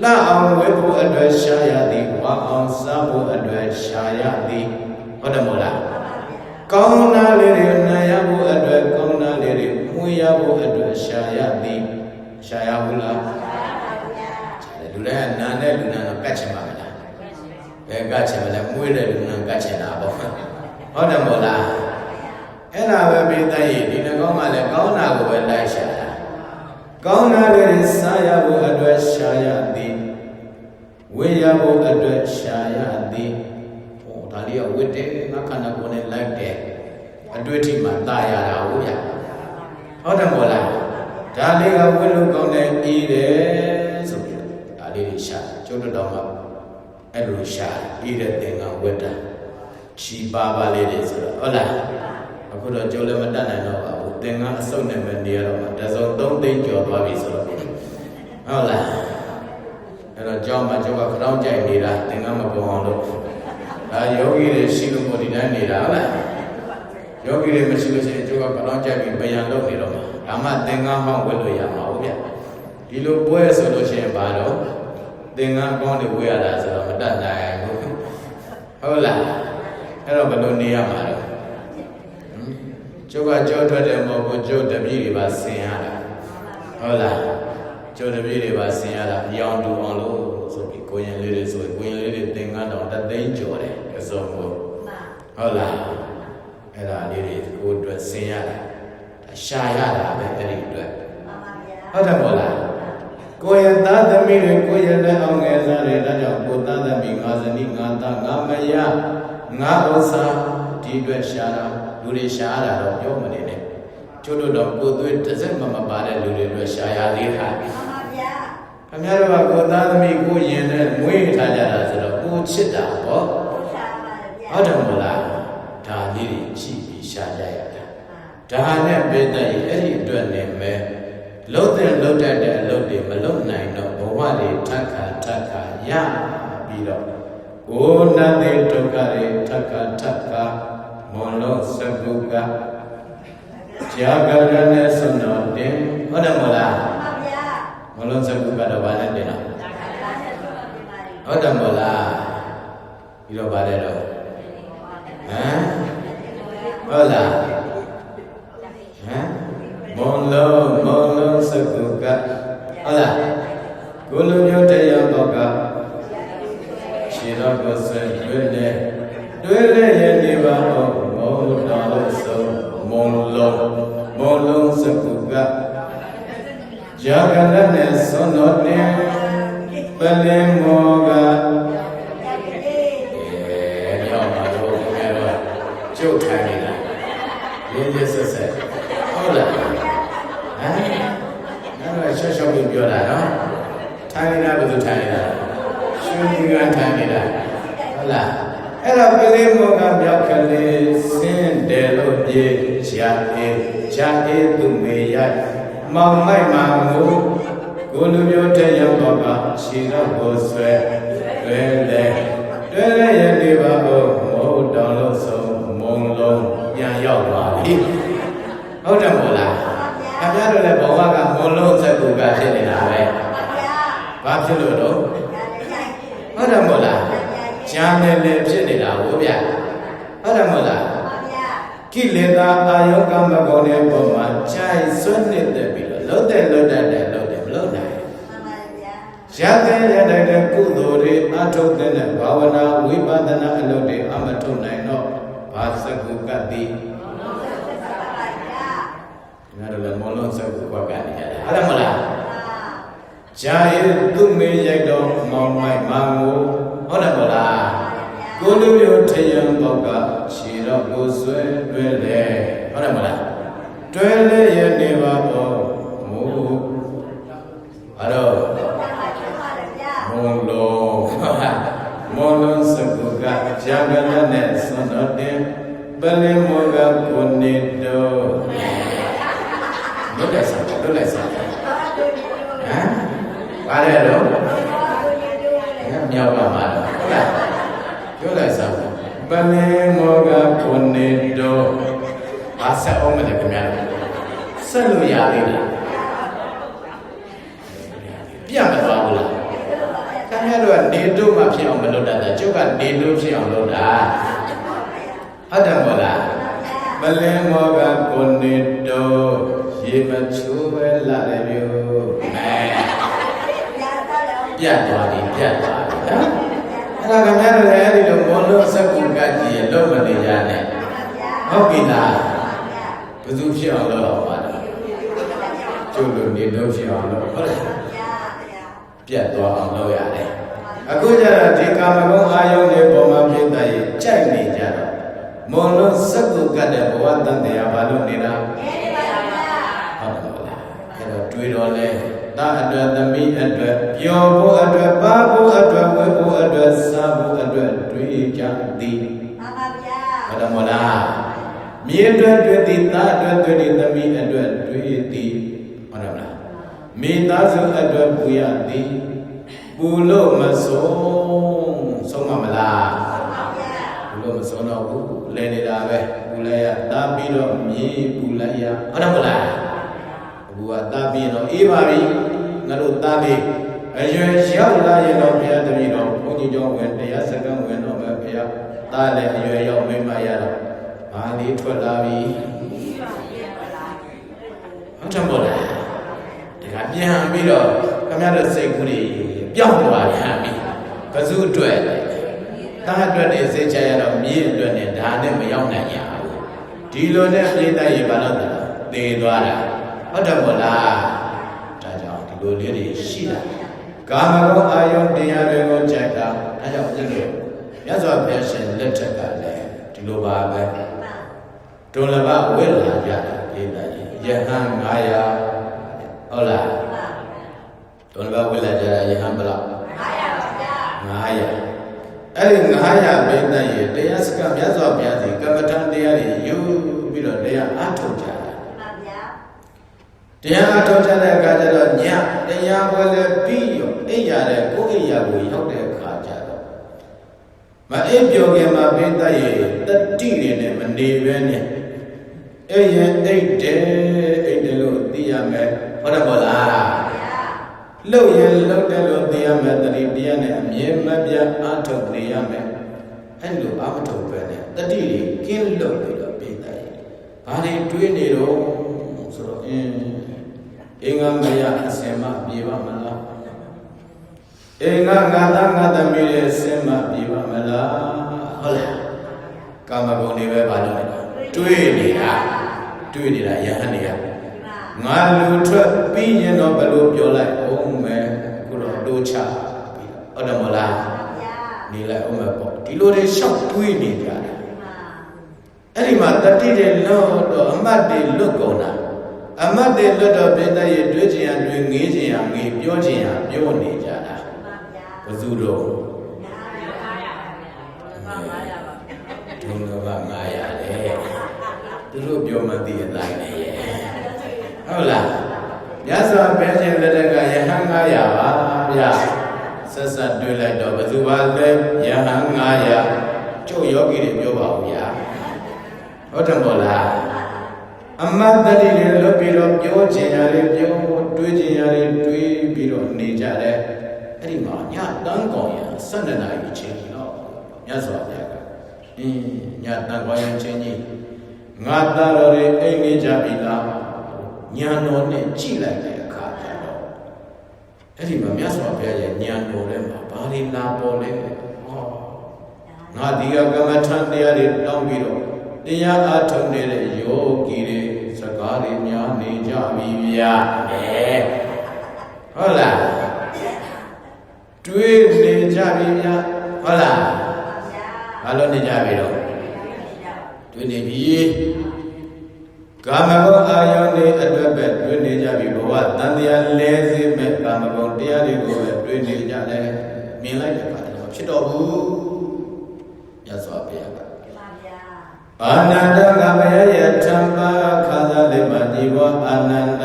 လှအောင်ဝဲဖို့အတွက်ရှာရသည်ဝါအောင်စားဖို့အတွက်ရှာရသည်ဟုတ်တယ်မဟုတ်လားကောင်းတာလေးတွေနာရဖို့အတွက်ကောင်းတာလေးတွေမွေးရဖို့အတွက်ရှာရသည်ရှာရဘူးလားလူလည်းနာနဲ့လူနာတော့ကတ်ချင်ပါမလားကတ်ချင်မလဲမွေးတဲ့လူနာကတ်ချင်တာပေါ့ဟုတ်တယ်မဟုတ်လားအဲ့ဒါပဲပြတဲ့ရည်ဒီနှကောင်းကလည်းကောင်းတာကိုပဲလိုက်ရှာတာကောင်းတာလေးစားရဖို့အတွက်ရှာရသည်ဝေရဖို့အတွက်ရှာရသည်ဟောဒါလေးကဝတ်တယ်ငါခန္ဓာကိုယ်နဲ့လိုက်တယ်အတွေ့အထိမှตายရတာဟုတ်ဗျဟုတ်တယ်မဟုတ်လားဒါလေးကဝတ်လို့ကောင်းတယ်အေးတယ်ဆိုပြီးဒါလေးတွေရှာကျုပ်တို့တော့မှအဲ့လိုရှာအေးတဲ့သင်္ကန်းဝတ်တာချီပါပါလေးတွေဆိုတော့ဟုတ်လားအခုတော့ကျုပ်လည်းမတတ်နိုင်တော့ပါဘူးသင်္ကန်းအစုပ်နဲ့ပဲနေရတော့မှတစုံ3သိန်းကျော်သွားပြီဆိုတော့ဟုတ်လားအဲ့တော့ကျောင်းမှာကျုပ်ကခရောင်းကြိုက်နေတာသင်္ကန်းမကုန်အောင်လို့ဒါယောဂီတွေရှိလို့ကိုဒီတိုင်းနေတာဟုတ်လားယောဂီတွေမရှိလို့ရှိရင်ကျုပ်ကခရောင်းကြိုက်ပြီးပြန်လုပ်နေတော့မှာဒါမှသင်္ကန်းဟောင်းဝတ်လို့ရမှာဟုတ်ဗျဒီလိုပွဲဆိုလို့ရှိရင်ဘာတော့သင်္ကန်းကောင်းတွေဝတ်ရတာဆိုတော့မတတ်နိုင်ဘူးဟုတ်လားအဲ့တော့ဘယ်လိုနေရမှာလဲကျုပ်ကကြောထွက်တယ်မဟုတ်ဘူးကျုပ်တပည့်တွေပါဆင်ရတာဟုတ်လားကျုပ်တပည့်တွေပါဆင်ရတာရောင်တူအောင်လို့ဆိုပြီးကိုရင်လေးတွေဆိုကိုရင်လေးတွေသင်္ကန်းတော်3သိန်းကျော်တယ်အစုံကိုဟုတ်လားအဲ့ဒါလေးတွေကိုအတွက်ဆင်ရတာရှာရတာပဲအဲ့ဒီအတွက်ဟုတ်တယ်မို့လားကိုယ့်ရဲ့သားသမီးတွေကိုယ့်ရဲ့လက်အောင်ငယ်စားတွေဒါကြောင့်ကိုယ်သားသမီးငါဇနီးငါသားငါမယားငါဥစ္စာဒီအတွက်ရှာတာလူတွေရှာရတာတော့ပြောမနေနဲ့ကျို့တော့ကိုယ်သွေးတစ်စက်မှမပါတဲ့လူတွေအတွက်ရှာရသေးတာမှန်ပါဗျာခင်ဗျားတို့ကကိုယ်သားသမီးကိုရင်နဲ့မွေးထားကြတာဆိုတော့ကိုချစ်တာပေါ့ဟုတ်တယ်မို့လားဒါလေးတွေကြည့်ပြီးရှာကြရတာဒါနဲ့ပြည့်တဲ့အဲ့ဒီအတွက်နဲ့ပဲလုံးတဲ့လုံးတတ်တဲ့အလုပ်တွေမလုပ်နိုင်တော့ဘဝတွေထပ်ခါရပြီးတော့ကိုယ်နဲ့တဲ့ဒုက္ခတွေထပ်ခါမွန်လို့စကုကကြာကရနဲ့ဆွန်တော်တင်ဟုတ်တယ်မလားမှန်ပါဗျာမလို့စကုကတော့ဘာလဲတင်လားဟုတ်တယ်မလားပြီးတော့ဘာလဲတော့ဟုတ်လားမွန်လို့စကုကဟုတ်လားကိုလိုမျိုးတရားတော့ကခြေတော်ကိုဆွဲတွေ့လေရဲ့နေပါတော့မောတော်လို့ဆုံးမွန်လုံးစကုကကြာကရနဲ့ဆွန်တော်တင်ပလင်မောကတော့မှာတော့ခင်ဗျားတို့ကျုပ်ထိုင်နေတာရင်းရဆက်ဟုတ်လားအဲ့တော့ရှော့ပြီးပြောတာနော်ထိုင်နေတာဘယ်သူထိုင်နေတာရှင်ဒီကထိုင်နေတာဟုတ်လားအဲ့တော့ပလင်မောကမြောက်ကလေးစင်းတယ်လို့ပြေရှာအေးသူမေရမောင်မိုက်မှာကိုလူမျိုးတဲ့ရောက်တော့ကခြေတော့ကိုဆွဲတွဲလေရဲ့နေပါဦးမို့တောင်လို့ဆုံးမုံလုံးပြန်ရောက်သွားပြီဟုတ်တယ်မို့လားခင်ဗျားတို့လည်းဘဝကမုံလုံးစက်ကူကဖြစ်နေတာပဲဘာဖြစ်လို့တော့ဟုတ်တယ်မို့လားဂျာနယ်လည်းဖြစ်နေတာဟုတ်ဗျဟုတ်တယ်မို့လား ကိလေသာအာယုကမကောင်းတဲ့ပုံမှာခြိုက်စွန့်နေတဲ့ပြီးတော့လှုပ်တဲ့လှုပ်တတ်တဲ့လှုပ်တယ်မလှုပ်နိုင်ရတဲ့ရတဲ့ကုသိုလ်တွေအထုတ်တဲ့ဘာဝနာဝိပဿနာအလုပ်တွေအမထုတ်နိုင်တော့ဘာစကုကတိငါတို့လည်းမောလုံးစကုကကနေရတယ်ဟုတ်တယ်မလားဂျာယေသူမေရိုက်တော့မောင်မိုက်မောင်ကိုဟုတ်တယ်မလားကိုလူမျိုးထယံပေါက်ကခြေတော့ကိုဆွဲတွဲလေဟုတ်တယ်မလားတွဲလေရနေပါတော့မူအဲ့တော့မုံလုံးစကုကဂျာကလနဲ့စွန်တော်တင်ပလင်မောကကိုနေတော့လွတ်လိုက်စားဟမ်ပါတယ်တော့မြောက်ပါမှာတော့ဟုတ်လားပြောလိုက်စားပလင်မောကကိုနေတော့အဆက်အောင်မလဲခင်ဗျာဆက်လို့ရသေးလားပြတ်မသွားဘူးလားခင်ဗျားတို့ကနေတို့မှဖြစ်အောင်မလုပ်တတ်တာကျုပ်ကနေတို့ဖြစ်အောင်လုပ်တာဟုတ်တယ်မို့လားပလင်မောကကိုနေတော့ရေမချိုးပဲလာတယ်မျိုးပြတ်သွားပြီနော်အဲ့ဒါခင်ဗျားတို့လည်းအဲ့ဒီလိုမောလို့စက်ကူကကြီးရလုံးမနေကြနဲ့ဟုတ်ပြီလားဘယ်သူဖြစ်အောင်လုပ်အောင်ပါလဲကျုပ်တို့နေလို့ဖြစ်အောင်လုပ်ဟုတ်လားပြတ်သွားအောင်လုပ်ရတယ်အခုကျတော့ဒီကာမဂုဏ်အာယုန်တွေပေါ်မှာပြည့်တဲ့ကြိုက်နေကြတော့မောလို့စက်ကူကတဲ့ဘဝတန်တရားဘာလို့နေတာဟုတ်တယ်လားအဲ့တော့တွေးတော့လဲတာအတွက်သမီးအတွက်ပျော်ဖို့အတွက်ပါဖို့အတွက်ဝေဖို့အတွက်စားဖို့အတွက်တွေးကြသည်မှန်ပါဗျာဟုတ်တယ်မလားမြေအတွက်တွေးသည်တာအတွက်တွေးသည်သမီးအတွက်တွေးသည်ဟုတ်တယ်မလားမိသားစုအတွက်ပူရသည်ပူလို့မဆုံးမလားဆုံးပါဗျာပူလို့မဆုံးတော့ဘူးလဲနေတာပဲပူလိုက်ရတာပြီးတော့မြေပူလိုက်ရဟုတ်တယ်မလားဘူကတားပြီးတော့အေးပါပြီငါတို့တားလေးအရွယ်ရောက်လာရင်တော့ဘုရားတပည့်တော်ဘုန်းကြီးကျောင်းဝင်တရားစခန်းဝင်တော့မယ်ဘုရားတားလည်းအရွယ်ရောက်မိမရတော့ဘာလေးထွက်လာပြီဟုတ်တယ်မို့လားဒီကပြန်ပြီးတော့ခင်ဗျားတို့စိတ်ကူးတွေပြောင်းသွားပြန်ပြီဘယ်သူအတွက်တားအတွက်နေစိတ်ချရတော့မြေအတွက်နဲ့ဒါနဲ့မရောက်နိုင်ရဘူးဒီလိုနဲ့ပြိတ္တရေဘာလို့သေသွားတာဟုတ်တယ်မို့လားဒါကြောင့်ဒီလိုလေးတွေရှိတာကာမဂုဏ်အာယုန်တရားတွေကိုကြိုက်တာဒါကြောင့်ပြည့်လို့မြတ်စွာဘုရားရှင်လက်ထက်ကလည်းဒီလိုပါပဲဒုလဘဝိလာကြတာပြိတ္တရေယဟန်900ဟုတ်လားဒုလဘဝိလာကြတာယဟန်ဘယ်လောက်900ပါဗျာ900အဲ့ဒီ900ပြိတ္တရေတရားစကမြတ်စွာဘုရားစီကမ္မထံတရားတွေယူပြီးတော့တရားအားထုတ်ကြတရားအထောက်ထားတဲ့အခါကျတော့ညတရားပွဲလည်းပြီးရောအိပ်ရတဲ့ကိုယ်အိပ်ရကိုရောက်တဲ့အခါကျတော့မအိပ်ပျော်ခင်မှာပိဋကရဲ့တတိတွေနဲ့မနေပဲနဲ့အဲ့ရင်အိပ်တယ်လို့သိရမယ်ဟုတ်တယ်မဟုတ်လားလှုပ်ရင်လှုပ်တယ်လို့သိရမယ်တတိတရားနဲ့အမြဲမပြတ်အထုတ်နေရမယ်အဲ့လိုအမထုတ်ပဲနဲ့တတိတွေကင်းလွတ်ပြီးတော့ပိဋကရဲ့ဘာတွေတွေးနေတော့ဆိုတော့အင်္ဂမယအစင်မပြေပါမလားအင်္ဂငါသားငါသမီးရဲ့အစင်မပြေပါမလားဟုတ်လားကာမဂုဏ်တွေပဲပါလို့တွေးနေတာယဟန်တွေကငါလူထွက်ပြီးရင်တော့ဘယ်လိုပြောလိုက်အောင်မယ်ခုတော့တိုးချပြီးဟုတ်တယ်မလားနေလိုက်အောင်မယ်ပေါ့ဒီလိုတွေရှောက်တွေးနေကြတယ်အဲ့ဒီမှာတတိတွေလို့တော့အမတ်တွေလွတ်ကုန်တာအမတ်တွေလွတ်တော့ပိဋကရဲ့တွေးချင်ရတွေးငေးချင်ရငေးပြောချင်ရပြောနေကြတာဘယ်သူတော့ဒုလဘ900လေသူတို့ပြောမှသိတဲ့အတိုင်းလေဟုတ်လားမြတ်စွာဘုရားရှင်လက်ထက်ကယဟန်900ပါဗျာဆက်ဆက်တွေးလိုက်တော့ဘယ်သူပါလဲယဟန်900ကျုပ်ယောဂီတွေပြောပါဦးဗျာဟုတ်တယ်မို့လားအမတ်တတိတွေလွတ်ပြီးတော့ပြောချင်ရတယ်ပြောတွေးချင်ရတယ်တွေးပြီးတော့နေကြတယ်အဲ့ဒီမှာညတန်းကောင်ရ12နာရီချင်းကြီးတော့မြတ်စွာဘုရားကညတန်းကောင်ရချင်းကြီး ငါသားတော်တွေအိမ်နေကြပြီလားညာတော်နဲ့ကြည့်လိုက်တဲ့အခါကျတော့အဲ့ဒီမှာမြတ်စွာဘုရားရဲ့ညာတော်ထဲမှာဘာတွေလာပေါ်လဲဟောငါဒီကကမ္မထံတရားတွေတောင်းပြီးတော့တရားအားထုတ်နေတဲ့ယောဂီတွေစကားတွေများနေကြပြီဗျာဟုတ်လားတွေးနေကြပြီဗျာဟုတ်လားဘာလို့နေကြပြီတော့တွေးနေပြီကာမဂုဏ်အာယုန်တွေအတွက်ပဲတွေးနေကြပြီဘဝတန်တရားလဲစေမဲ့ကာမဂုဏ်တရားတွေကိုပဲတွေးနေကြတယ်မြင်လိုက်တဲ့အခါကျတော့ဖြစ်တော့ဘူးရသော်ဘုရားကအာနန္ဒကမယယထံပါခါသာလေးမှာဒီဘောအာနန္ဒ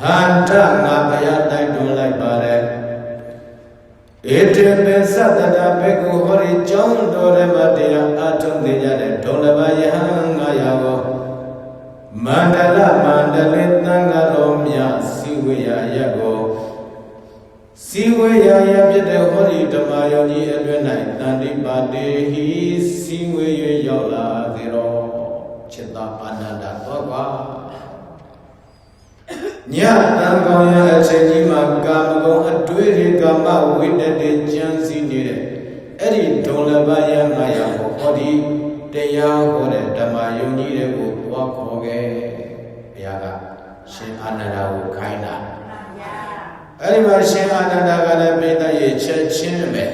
ဟန္တငါဘုရားတိုက်တွန်းလိုက်ပါတယ်ဧတေပိသတ္တတာဘေကုဟောဒီကျောင်းတော်ထဲမှာတရားအားထုတ်နေကြတဲ့ဒုလဘယဟံ900ကိုမန္တလမန္တလေးသံဃာတော်များစီဝေယရက်ကိုစီဝေယရက်ဖြစ်တဲ့ဟောဒီဓမ္မယောကြီးအတွင်း၌တန်တိပါတေဟိစီဝေ၍ရောက်လာစေတော့จิตာအာနန္ဒတော်ပါညတန်ကောင်းရအချိန်ကြီးမှာကာမဂုဏ်အတွေ့တွေကာမဝိတ္တတွေကြံစည်နေတဲ့အဲ့ဒီဒုလဘယ900ကိုဟောဒီတရားဟောတဲ့ဓမ္မယုံကြီးတွေကိုတွားခေါ်ခဲ့ဘုရားကရှင်အာနန္ဒာကိုခိုင်းတာအဲ့ဒီမှာရှင်အာနန္ဒာကလည်းပိဋကရဲ့ချက်ချင်းပဲ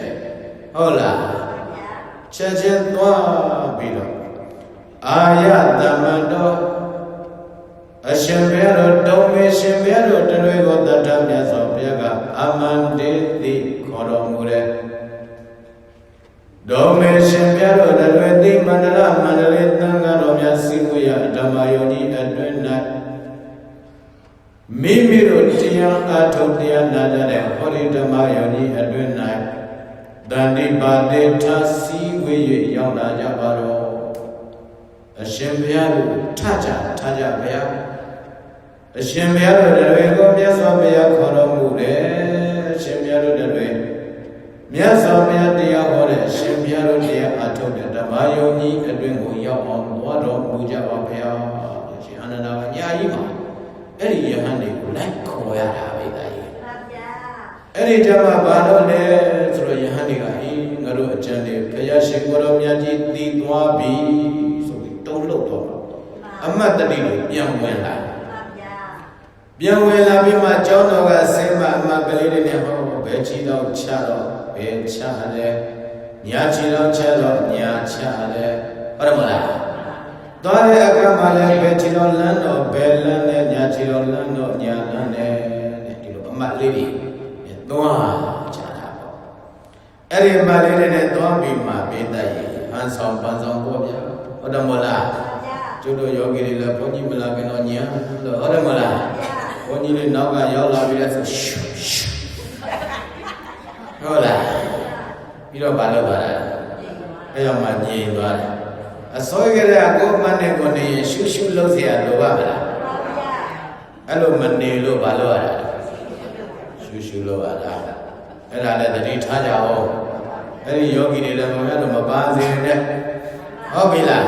ဟုတ်လားချက်ချင်းသွားပြီးတော့အာယတမန္တောအရှင်ဘုရားတော်တုံးမေရှင်ဘုရားတော်တလွေကိုတတ်တော်မြတ်စွာဘုရားကအမန္တေတိခေါ်တော်မူတဲ့ဒုံမေရှင်ဘုရားတော်တလွေတိမန္တလမန္တလေးသံဃာတော်များစီဝေယဓမ္မယုံကြီးအတွင်း၌မိမိတို့တရားအားထုတ်တရားနာကြတဲ့ဟောဒီဓမ္မယုံကြီးအတွင်း၌တန်တိပါတေထစီဝေ၍ရောက်လာကြပါတော့အရှင်ဘုရားတို့ထကြဘုရားအရှင်ဘုရားတို့တွေကိုမြတ်စွာဘုရားခေါ်တော်မူတယ်အရှင်ဘုရားတို့တွေမြတ်စွာဘုရားတရားဟောတဲ့အရှင်ဘုရားတို့တရားအားထုတ်တဲ့ဓမ္မယုံကြီးအတွင်းကိုရောက်အောင်သွားတော်မူကြပါဘုရားရှင်အာနန္ဒာကညာကြီးမှာအဲ့ဒီယဟန်တွေကိုလိုက်ခေါ်ရတာပဲတာကြီးအဲ့ဒီဓမ္မဘာလို့လဲဆိုတော့ယဟန်တွေကငါတို့အကျဉ်းတွေဘုရားရှင်ကိုယ်တော်မြတ်ကြီးတည်သွားပြီဆိုပြီးတုံးလို့တော့အမတ်တတိတွေပြန်ဝင်လာပြီးမှကျောင်းတော်ကဆင်းမအမကလေးတွေနဲ့ဟောဘယ်ချီတော့ချတော့ဘယ်ချလဲညာချီတော့ချတော့ညာချလဲဟုတ်တယ်မလားသွားတဲ့အခါမှာလည်းဘယ်ချီတော့လမ်းတော့ဘယ်လမ်းနဲ့ညာချီတော့လမ်းတော့ညာလမ်းနဲ့ဒီလိုအမတ်လေးတွေသွားချတာပေါ့အဲ့ဒီအမတ်လေးတွေနဲ့သွားပြီးမှပေးတတ်ရင်ဟန်ဆောင်ပန်းဆောင်ပေါ့ဗျာဟုတ်တယ်မလားကျုပ်တို့ယောဂီတွေလည်းဘုန်းကြီးမလာခင်တော့ညာလို့ဟုတ်တယ်မလားဘုန်းကြီးတွေနောက်ကရောက်လာပြီးလဲဆိုဟုတ်လားပြီးတော့ဘာလုပ်သွားလဲအဲ့တော့မှညင်သွားတယ်အစိုးရကကိုယ်မနဲ့ကိုနေရှုရှုလုပ်เสียလိုပါမလားအဲ့လိုမနေလို့ဘာလုပ်ရလဲရှုလုပ်ရတာအဲ့ဒါလည်းတတိထားကြအောင်အဲ့ဒီယောဂီတွေလည်းမရတော့မပါစေနဲ့ဟုတ်ပြီလား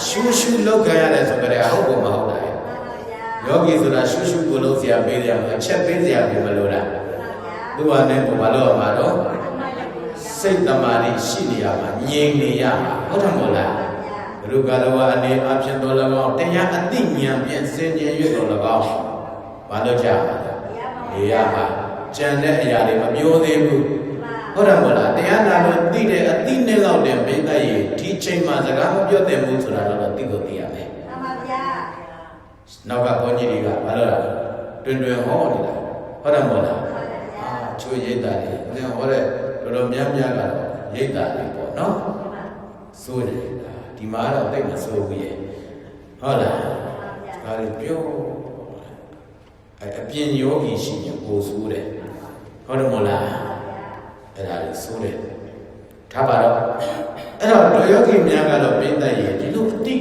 ရှုလုပ်ကြရတယ်ဆိုကြတယ်ဟုတ်ကောမဟုတ်လားယောဂီဆိုတာရှုကိုလုပ်เสียပေးတယ်အချက်ပေးเสียကိုမလိုလားသူကလည်းဘာလို့ရမှာတော့စိတ်တမာတိရှိနေရမှာငြိမ်နေရမှာဟုတ်တယ်မို့လားဘုရုကလောအနေအဖြစ်တော်၎င်းတရားအသိဉာဏ်ဖြင့်စင်ကြယ်၍တော်၎င်းဘာလို့ကြမှာနေရမှာကြံတဲ့အရာတွေမပြောသေးဘူးဟုတ်တယ်မို့လားတရားနာလို့သိတဲ့အသိနဲ့လောက်တဲ့မိတ်ရဲ့ဒီချိန်မှာစကားမပြောသင့်ဘူးဆိုတာတော့သိကိုသိရမယ်မှန်ပါဗျာနောက်ကဘုန်းကြီးတွေကဘာလို့လဲတွင်ဟောနေတာဟုတ်တယ်မို့လားချိုးရိတ်တာတွေဦးဇင်းဟောတဲ့တော်များများကတော့ရိတ်တာတွေပေါ့နော်စိုးတယ်ဒီမှာတော့တိတ်မစိုးဘူးရဲ့ဟုတ်လားဒါတွေပြောအပြင်ယောဂီရှိရင်ကိုစိုးတယ်ဟုတ်တယ်မို့လားအဲ့ဒါလေးစိုးတယ်ထားပါတော့အဲ့တော့ဒုယောဂီများကတော့ပြိတ္တရဲ့ဒီလိုအတိ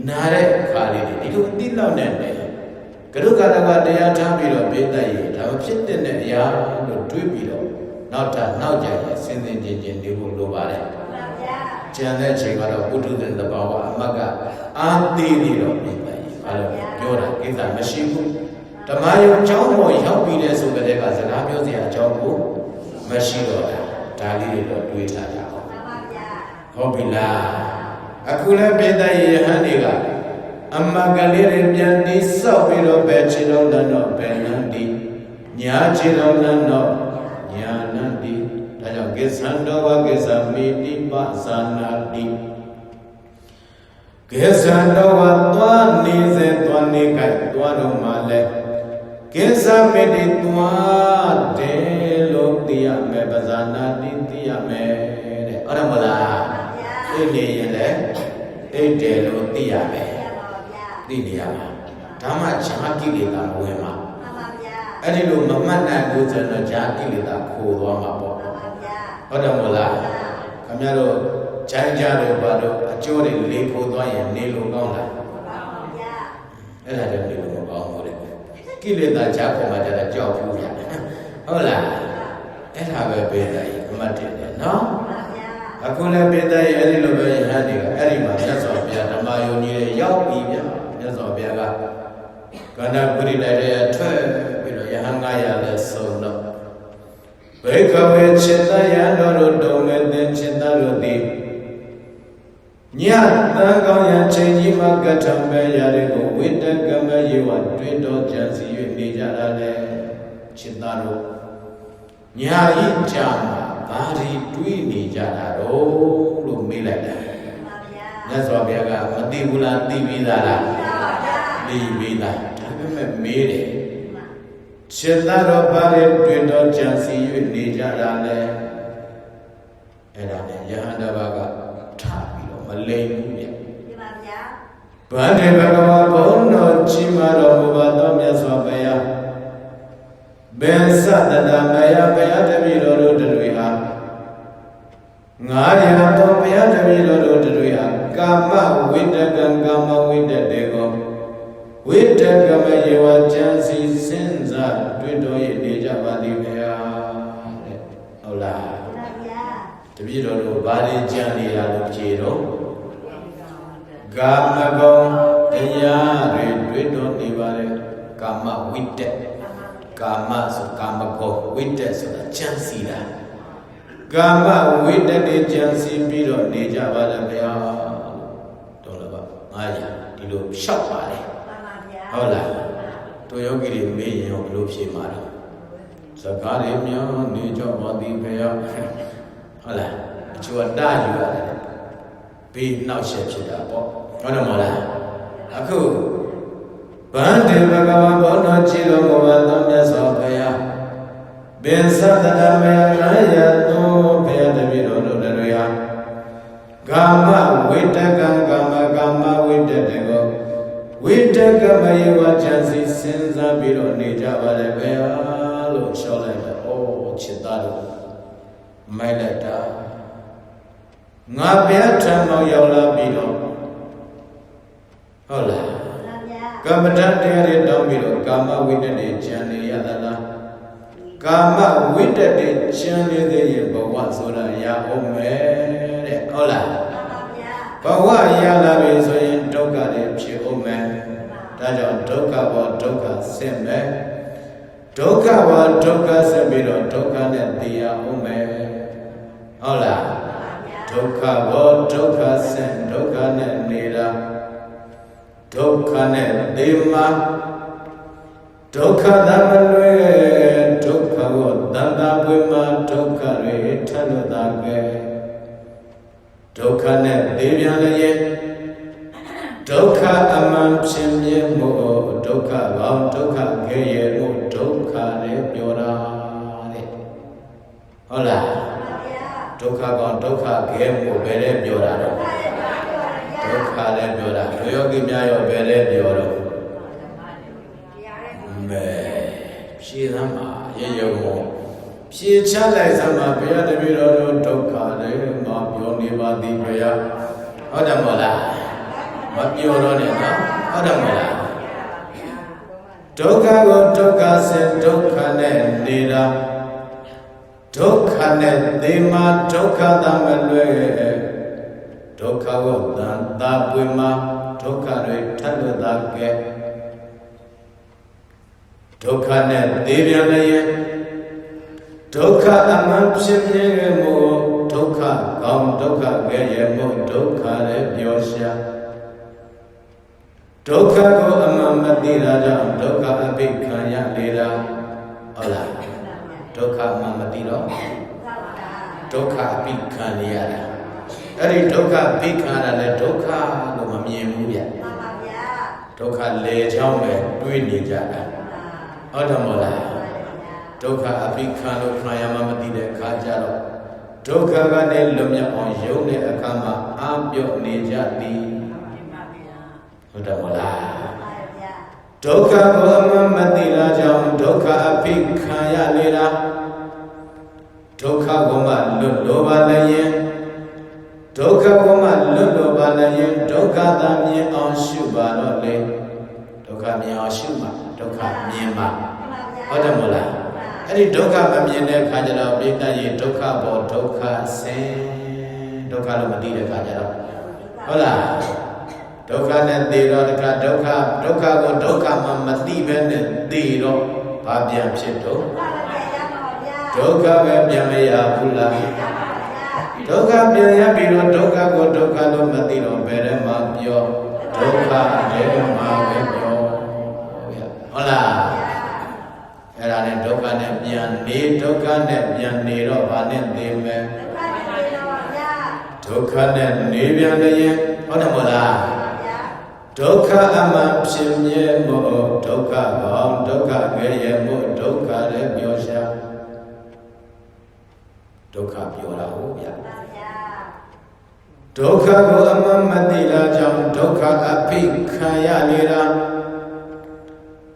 နာတဲ့ခါလေးတွေဒီလိုအတိလောက်နဲ့ပဲကရုကတကတရားထားပြီးတော့ပြိတ္တရဲ့ဒါဖြစ်တဲ့အရာလို့တွေးပြီးတော့နောက်ကြရင်စဉ်စဉ်ချင်းချင်းနေဖို့လိုပါတယ်မှန်ပါဗျာ ကျန်တဲ့ချိန်ကတော့ပုထုဇဉ်သဘာဝအမတ်ကအာသေးနေတော့ပြင်တယ်ဘာလို့ပြောတာကိစ္စမရှိဘူးဓမ္မယုံအကြောင်းပေါ်ရောက်ပြီးတဲ့ဆိုကြတဲ့ကစကားပြောစရာအကြောင်းကိုမရှိတော့တာဒါလေးတွေတော့တွေးထားကြအောင်ဟုတ်ပြီလားအခုလည်းပိဿယေဟန်တွေကအမကလေးတွေပြန်တိဆောက်ပြီးတော့ပဲခြေလုံးတော့ပဲနန္တိညာခြေလုံးတော့ညာနန္တိဒါကြောင့်ကိသံတော်ဝကိသမိတိပသနာတိကိသံတော်ဝသွားနေစေသွားနေကြသွားတော့မှလဲကိသမိတိသွားတယ်လို့သိရမယ်ပဇာနာတိသိရမယ်တဲ့ဟုတ်တယ်မလားသိနေရင်လည်းအိတ်တယ်လို့သိရမယ်သိနေရမှာဒါမှဈာကိလေသာမဝင်မှာအဲ့ဒီလိုမမှတ်နိုင်ဘူးဆိုတော့ဈာကိလေသာခိုးသွားမှာပေါ့ဟုတ်တယ်မလားခင်ဗျားတို့ဈာကြတော့ဘာလို့အကျိုးတွေလေးခိုးသွားရင်နေလို့ကောင်းလားအဲ့ဒါလည်းနေလို့မကောင်းဘူးလေကိလေသာဈာပေါ်မှာကြတာကြောက်ဘူးဗျဟုတ်လားအဲ့ဒါပဲပေးတယ်အမှတ်တယ်နော်အခုလည်းပိဿယေအဲ့ဒီလိုပဲယဟန်တွေကအဲ့ဒီမှာမြတ်စွာဘုရားဓမ္မယုံကြီးတွေရောက်ပြီဗျမြတ်စွာဘုရားကကန္နာပုရိလိုက်တဲ့ထွက်ပြီးတော့ယဟန်900လည်းဆုံးတော့ဘေကဝေจิตယံတော်တို့တုံမဲ့သင်จิตတို့သည်ညတန်ကောင်းရချိန်ကြီးမှာကထံပဲရတဲ့ကိုဝိတကမယေဝတွေ့တော်ကြံစီ၍နေကြတာလေจิตတို့ညာဤကြာမှာဘာဒီတွေးနေကြတာတော့လို့မေးလိုက်တယ်မြတ်စွာဘုရားကမသိဘူးလားသိပြီးသားလားသိပြီးသားဒါပေမဲ့မေးတယ်စေတတော်ဘာတွေတွေ့တော့ကြံစီ၍နေကြတာလဲအဲ့ဒါနဲ့ယဟန္တာဘကထားပြီးတော့မလိမ့်ဘူးဗျဗန္ဓေဘဂဝါဘုန်းတော်ကြီးမာတော်မူပါသောမြတ်စွာဘုရားဘေသတတမယဘုရားတပည့်တော်တို့တွေဟာ900သောဘုရားတပည့်တော်တို့တွေဟာကာမဝိတကံကာမဝိတတေကိုဝိတကမယေဝကျံစီစဉ်းစားတွေ့တော်ရနေကြပါသည်ဘုရားတဲ့ဟုတ်လားတပည့်တော်တို့ဘာတွေကြံနေတာလို့ဖြေတော့ကာမဂုဏ်တရားတွေတွေ့တော်နေပါလေကာမဝိတကာမဆိုကာမဂုဏ်ဝိတ္တဆိုတာကြံစီတာကာမဝိတ္တတွေကြံစီပြီးတော့နေကြပါလေဗျာတော်လားပါ900ဒီလိုလျှောက်ပါလေဟုတ်လားတို့ယောဂီတွေမေးရင်ဘယ်လိုဖြေမှာလဲစကားတွေမြောင်းနေကြပါသည်ဗျာဟုတ်လားအချို့ကတားယူရတယ်ဘေးနှောက်ရှက်ဖြစ်တာပေါ့ဟုတ်တယ်မဟုတ်လားအခုဗန္ဓေဘဂဝါဘောတော်ကြည်တော်မူပါသောမြတ်စွာဘုရားပင်သတ္တနမေရာယသောဘုရားတပည့်တော်တို့တွေဟာကာမဝိတကံကာမဝိတတေကိုဝိတကမယေဝချန်စီစဉ်းစားပြီးတော့နေကြပါလေဘုရားလို့လျှောက်လိုက်တော့ဩချစ်သားတို့မိုက်လိုက်တာငါဘုရားထံတော်ရောက်လာပြီးတော့ဟုတ်လားကမ္မဋ္ဌာန်းတရားတွေတောင်းပြီးတော့ကာမဝိတ္တတွေကျန်နေရသလားကာမဝိတ္တတွေကျန်နေသေးရင်ဘဝဆိုတာရအောင်မယ်တဲ့ဟုတ်လားဘဝရလာပြီဆိုရင်ဒုက္ခတွေဖြစ်အောင်မယ်ဒါကြောင့်ဒုက္ခဘောဒုက္ခဆင့်မယ်ဒုက္ခဘောဒုက္ခဆင့်ပြီးတော့ဒုက္ခနဲ့သိရအောင်မယ်ဟုတ်လားဒုက္ခဘောဒုက္ခဆင့်ဒုက္ခနဲ့နေတာဒုက္ခနဲ့သေမှာဒုက္ခသမလွဲဒုက္ခကိုသံဃာပွေမှာဒုက္ခတွေထလို့သာပဲဒုက္ခနဲ့သေပြန်လည်းဒုက္ခအမှန်ဖြစ်မြဲမှုဒုက္ခပေါင်းဒုက္ခခဲရမှုဒုက္ခလည်းပြောတာတဲ့ဟုတ်လားဒုက္ခပေါင်းဒုက္ခခဲမှုပဲလည်းပြောတာတော့ဒုက္ခလည်းပြောတာဘုယောဂီများရောပဲလည်းပြောတော့မဲဖြေသမ်းမှာရေရုံမောဖြေချလိုက်သမ်းမှာဘုရားတပည့်တော်တို့ဒုက္ခလည်းငါပြောနေပါသည်ဘုရားဟုတ်တယ်မို့လားမပြောတော့နဲ့နော်ဟုတ်တယ်မို့လားဒုက္ခကိုဒုက္ခစေဒုက္ခနဲ့နေတာဒုက္ခနဲ့သေမှာဒုက္ခသမလွဲ ဒုက္ခကိုတန်တာပွေမှာဒုက္ခတွေထပ်လို့သာကဲဒုက္ခနဲ့သေပြန်လည်းဒုက္ခအမှန်ဖြစ်မြဲမှုဒုက္ခကောင်းဒုက္ခကဲ့ရဲ့မှုဒုက္ခလည်းပြောရှာဒုက္ခကိုအမှန်မသိတာကြောင့်ဒုက္ခအပိခံရလေတာဟုတ်လားဒုက္ခအမှန်မသိတော့ဒုက္ခအပိခံရတာအဲ့ဒီဒုက္ခပိခံရတာလည်းဒုက္ခလို့မမြင်ဘူးဗျဒုက္ခလေချောင်းပဲတွေးနေကြတာဟုတ်တယ်မို့လားဒုက္ခအပိခံလို့ခံရမှမသိတဲ့အခါကျတော့ဒုက္ခကနေလွတ်မြောက်အောင်ယုံတဲ့အခါမှာအာပြော့နေကြသည်ဟုတ်တယ်မို့လားဒုက္ခကိုအမှန်မသိတာကြောင့်ဒုက္ခအပိခံရလေတာဒုက္ခကိုမှလွတ်လို့ပါလည်းရင်ဒုက္ခကိုမှလွတ်လို့ပါလည်းရင်ဒုက္ခသာမြင်အောင်ရှုပါတော့လေဒုက္ခမြင်အောင်ရှုမှဒုက္ခမြင်မှဟုတ်တယ်မို့လားအဲ့ဒီဒုက္ခမမြင်တဲ့အခါကျတော့ပိဋကရေဒုက္ခပေါ်ဒုက္ခဆင်းဒုက္ခလို့မသိတဲ့အခါကျတော့ဟုတ်လားဒုက္ခနဲ့သိတော့တခါဒုက္ခကိုဒုက္ခမှမသိပဲနဲ့သိတော့ဘာပြန်ဖြစ်တော့ဒုက္ခပဲပြန်မရဘူးလားဒုက္ခပြန်ရပြီးတော့ဒုက္ခကိုဒုက္ခလို့မသိတော့ဘယ်ထဲမှာပြောဒုက္ခထဲမှာပဲပြောဟုတ်လားအဲ့ဒါနဲ့ဒုက္ခနဲ့ပြန်နေဒုက္ခနဲ့ပြန်နေတော့ဘာနဲ့သိမယ်ဒုက္ခနဲ့နေပြန်လည်းဟုတ်တယ်မို့လားဒုက္ခအမှန်ဖြစ်မြဲမို့ဒုက္ခကောင်းဒုက္ခကဲ့ရဲ့မို့ဒုက္ခလည်းပြောရှာဒုက္ခပြောတာဟုတ်ဗျာဒုက္ခကိုအမှန်မသိတာကြောင့်ဒုက္ခအဖိခံရနေတာ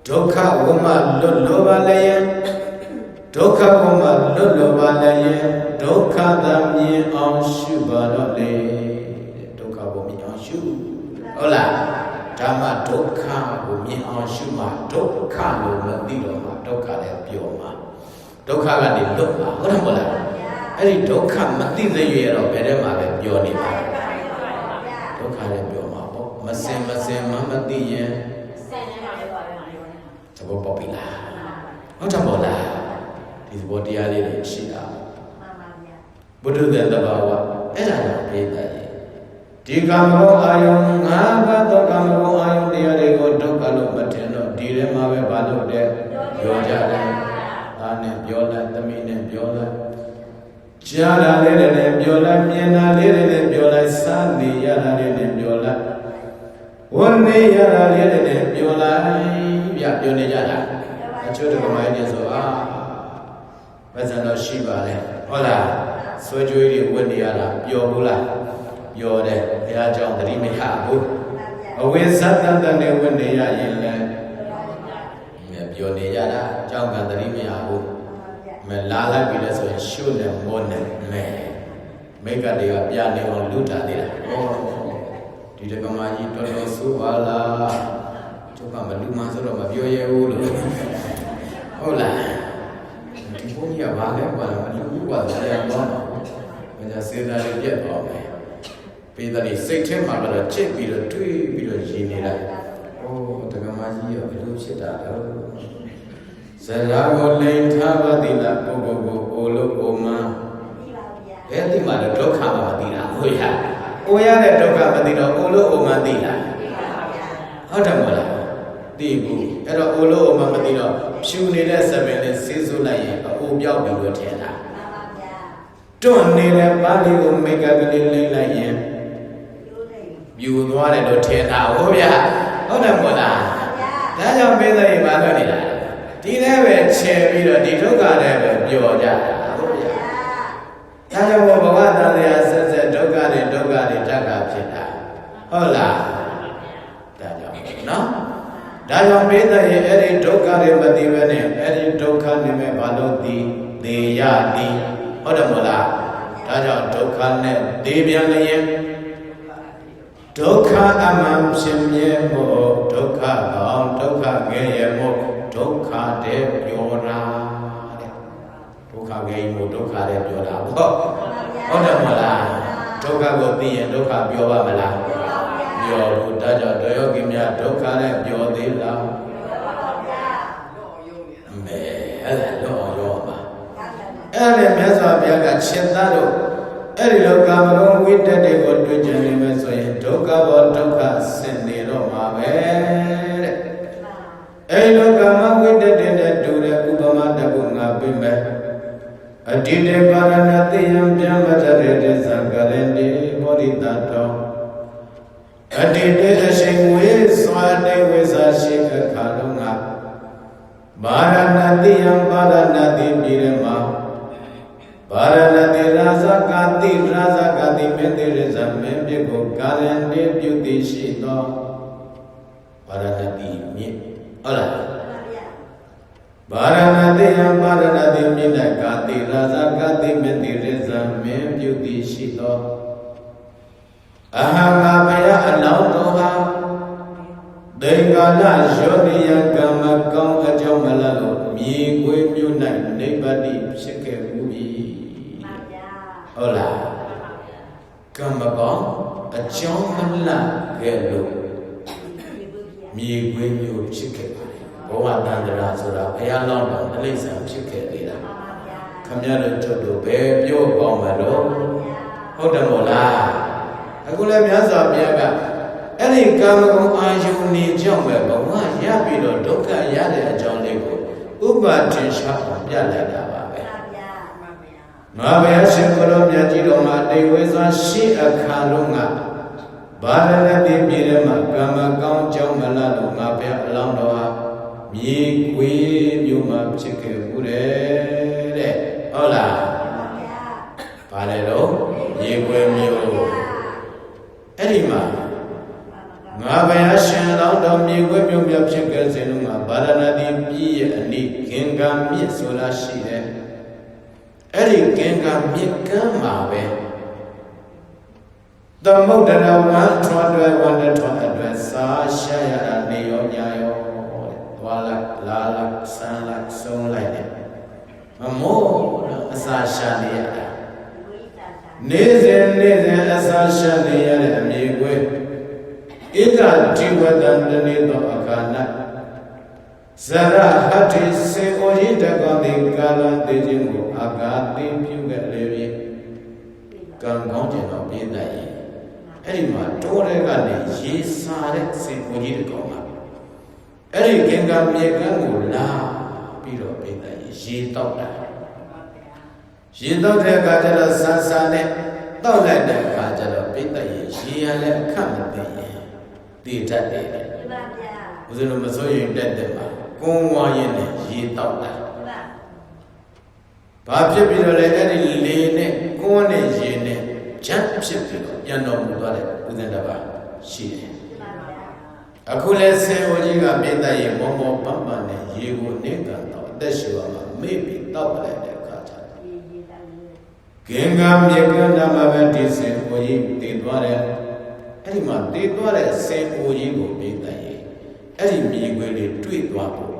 ဒုက္ခဝမလွတ်လို့ပါလည်းဒုက္ခဝမလွတ်လို့ပါလည်းဒုက္ခသာမြင်အောင်ရှုပါတော့လေဒုက္ခကိုမြင်အောင်ရှုဟုတ်လားဓမ္မဒုက္ခကိုမြင်အောင်ရှုမှဒုက္ခလို့မသိတော့မှဒုက္ခလည်းပြောမှာဒုက္ခကနေလွတ်မှာဟုတ်တယ်မဟုတ်လားအဲ့ဒီဒုက္ခမသိသေးရတော့ဘယ်ထဲမှာပဲပြောနေပါဒုက္ခလည်းပြောမှာပေါ့မစင်မသိရင်သဘောပေါက်ပြီလားဟုတ်တယ်မို့လားဒီသဘောတရားလေးတွေရှိတာဘုဒ္ဓရဲ့တဘာဝအဲ့ဒါကြောင့်ပြတဲ့ဒီကာမဂုဏ်အာယုံ၅ပါးသောကာမဂုဏ်အာယုံတရားတွေကိုဒုက္ခလို့မထင်တော့ဒီထဲမှာပဲဘာလို့တဲ့ပြောကြတယ်သားနဲ့ပြောလိုက်သမီးနဲ့ပြောလိုက်ကြားတာလေးတွေနဲ့ပြောလိုက်မြင်တာလေးတွေနဲ့ပြောလိုက်စားနေရတာလေးနဲ့ပြောလိုက်ဝန်းနေရတာလေးတွေနဲ့ပြောလိုက်ပြပြောနေကြတာအချို့တက္ကမကြီးတွေဆိုမဇ္ဇန်တော့ရှိပါလေဟုတ်လားဆွေးကြွေးတွေဝတ်နေရတာပျော်ဘူးလားပျော်တယ်ဘုရားကြောင့်တတိမရဘူးအဝိဇ္ဇတန်တန်နဲ့ဝတ်နေရရင်လည်းပျော်နေရတာကြောင့်ကတတိမရဘူးမလာလိုက်ပြီလဲဆိုရင်ရှုနဲ့မောနဲ့မိကတွေကပြနေအောင်လူတာသေးတာဒီတက္ကမကြီးတော်တော်ဆိုးပါလားကျုပ်ကမလူမှဆိုတော့မပြောရဘူးလို့ဟုတ်လားဒီဘုန်းကြီးကဘာလဲကွာမလူဘူးကွာဆရာတော်မညာစေတာလေးပြတ်သွားမယ်ပေတရီစိတ်ထဲမှာကတော့ချစ်ပြီးတော့တွေးပြီးတော့ရည်နေတာတက္ကမကြီးကဘယ်လိုဖြစ်တာလဲဇရာကိုလိန်ထားပါသည်လားပုဂ္ဂိုလ်ကိုအိုလို့အိုမန်းအဲ့ဒီမှာတော့ဒုက္ခမသိတာဟုတ်ရအိုရတဲ့ဒုက္ခမသိတော့အိုလို့အိုမန်းသိလားဟုတ်တယ်မလားသိဘူးအဲ့တော့အိုလို့အိုမန်းမသိတော့ဖြူနေတဲ့စပင်လေးဆေးစုလိုက်ရင်အိုပြောက်ပြီလို့ထင်တာတွန့်နေတဲ့ပါဠိကိုမိကကလေးလိမ့်လိုက်ရင်ပြူသွားတယ်လို့ထင်တာဟုတ်ဗျာဟုတ်တယ်မလားဒါကြောင့်မင်းသားတွေဘာလို့နေတာဒီထဲပဲချဲပြီးတော့ဒီဒုက္ခထဲပဲပျော်ကြတာဟုတ်ဗျာဒါကြောင့်ဘဝသားတရားဆက်ဆက်ဒုက္ခတွေတတ်တာဖြစ်တာဟုတ်လားဒါကြောင့်နော်ဒါကြောင့်ပိဿရေအဲ့ဒီဒုက္ခတွေမသိဘဲနဲ့အဲ့ဒီဒုက္ခနေမဲ့ဘာလို့သိရသည်ဟုတ်တယ်မလားဒါကြောင့်ဒုက္ခနဲ့သိပြန်လျင်ဒုက္ခအမှန်ဖြစ်မြဲဖို့ဒုက္ခကောင်းဒုက္ခငယ်ရဖို့ဒုက္ခတဲ့ပြောတာတဲ့ဒုက္ခငယ်မှုဒုက္ခတဲ့ပြောတာပေါ့ဟုတ်တယ်မလား ဒုက္ခကိုသိရင်ဒုက္ခပြောပါမလားပြောဘူးဒါကြောင့်တော်ယောဂီများဒုက္ခနဲ့ပြောသေးလားမဲအဲ့ဒါတော့ရောပါအဲ့ဒါမြတ်စွာဘုရားကရှင်သားတို့အဲ့ဒီလောကာမဂုဏ်ဝိတ္တတွေကိုတွေ့ကြနေမယ်ဆိုရင်ဒုက္ခဘောဒုက္ခဆင်နေတော့မှာပဲတဲ့အဲ့ဒီလောကာမဝိတ္တတွေနဲ့တူတဲ့ဥပမာတစ်ခုငါပြမယ်အတိတေပါရဏတိယံဗျမတရေတသံကရဏတိဘောဓိတတောအတိတေအရှိန်ဝေစွာတေဝေစာရှိအခါလုံးကပါရဏတိယံပါရဏတိပြည်ရမှာပါရဏတိရာဇကာတိရာဇကာတိမေတ္တိရဇမင်းပြကိုကာရဏတိပြုတိရှိသောပါရဏတိမြင့်ဟုတ်လားပါရဏတိယံပါရဏတိမြင့်၌ကာတိရာဇကာတိမေတ္တိရဇမင်းပြုတိရှိသောအဟံငါဘယအလောင်းတော်ဟာဒေဂာလယောနိယကမ္မကောင်းအကြောင်းမလလို့မြေခွေမြို့၌နိဗ္ဗာန်ဖြစ်ခဲ့မှု၏ဟုတ်လားကမ္မကောင်းအကြောင်းမလခဲ့လို့မြေခွေမြို့ဖြစ်ခဲ့ပါတယ်ဘဝတန္တရာဆိုတာဘုရားလောင်းတော်တိရစ္ဆာန်ဖြစ်ခဲ့သေးတာခမရတို့ချုပ်တို့ဘယ်ပြောကောင်းမလို့ဟုတ်တယ်မို့လားအခုလည်းမြတ်စွာဘုရားကအဲ့ဒီကာမဂုဏ်အာယုန်နေကြောင့်ပဲဘဝရပြီးတော့ဒုက္ခရတဲ့အကြောင်းလေးကိုဥပါထင်ရှားအောင်ပြလိုက်တာပါပဲငါဘုရားရှင်ကိုယ်တော်မြတ်ကြီးတော်မှာတိတ်ဝဲစွာရှိအခါလုံးကဘာရဏတိပြည်ထဲမှာကာမကောင်းကြောင့်မလားလို့ငါဘုရားအလောင်းတော်ဟာမြေခွေမြို့မှာဖြစ်ခဲ့ဘူးတဲ့ဟုတ်လားဘာလဲတော့မြေခွေမြို့အဲ့ဒီမှာငါဘုရားရှင်လောင်းတော်မြေခွေမြို့မြဖြစ်ခဲ့စဉ်လုံးမှာဗာရဏသီပြည်ရဲ့အနိကင်္ဂမြစ်ဆိုတာရှိတယ်အဲ့ဒီကင်္ဂမြစ်ကမ်းမှာပဲသမုဒ္ဒရာဝါထွားတွဲဝန္တထွားအတွက်စာရှာရတာနေရောညာရောသွားလိုက်လာလိုက်ဆန်းလိုက်ဆုံးလိုက်တယ်မမို့အစာရှာနေရတာနေစဉ်အစာရှာနေရတဲ့အမြေခွေဧကတိဝတံတနေသောအခါ၌ဇရဟတိစေဩရိတကောတိကာလတေခြင်းကိုအာဂါတိပြုခဲ့လေပြီကံကောင်းခြင်းတော့ပြည့်တတ်ရင်အဲ့ဒီမှာတိုးတဲ့ကနေရေစာတဲ့စေဩရိတကောမှာအဲ့ဒီကင်္ဂမြေကမ်းကိုလာပြီးတော့ပြည့်တတ်ရင်ရေတောက်တာရေတောက်တဲ့အခါကျတော့ဆန်းဆန်းနဲ့တောက်လိုက်တဲ့အခါကျတော့ပြည့်တတ်ရင်ရေရလည်းအခက်မသိရင်တည်တတ်တယ်ဦးဇင်းတို့မစိုးရင်တက်တယ်မှာကုန်းဝါရင်နဲ့ရေတောက်တာဘာဖြစ်ပြီးတော့လဲအဲ့ဒီလေနဲ့ကုန်းနဲ့ရေနဲ့ဂျမ်းဖြစ်ပြီးတော့ပြန်တော်မူသွားတဲ့ဦးဇင်းတစ်ပါးရှိတယ်အခုလဲဆေဝကြီးကပြည့်တတ်ရင်မောမောပန်းပန်းနဲ့ရေကိုနေကန်တော့အသက်ရှူရမှာမေ့ပြီးတောက်လိုက်တဲ့အခါကျတော့ကင်္ဂမြေကန္တမှာပဲဒီဆေဝကြီးတည်သွားတယ်အဲ့ဒီမှာတည်သွားတဲ့ဆေအိုကြီးကိုပြတတ်ရင်အဲ့ဒီမြေခွေလေးတွေ့သွားဖို့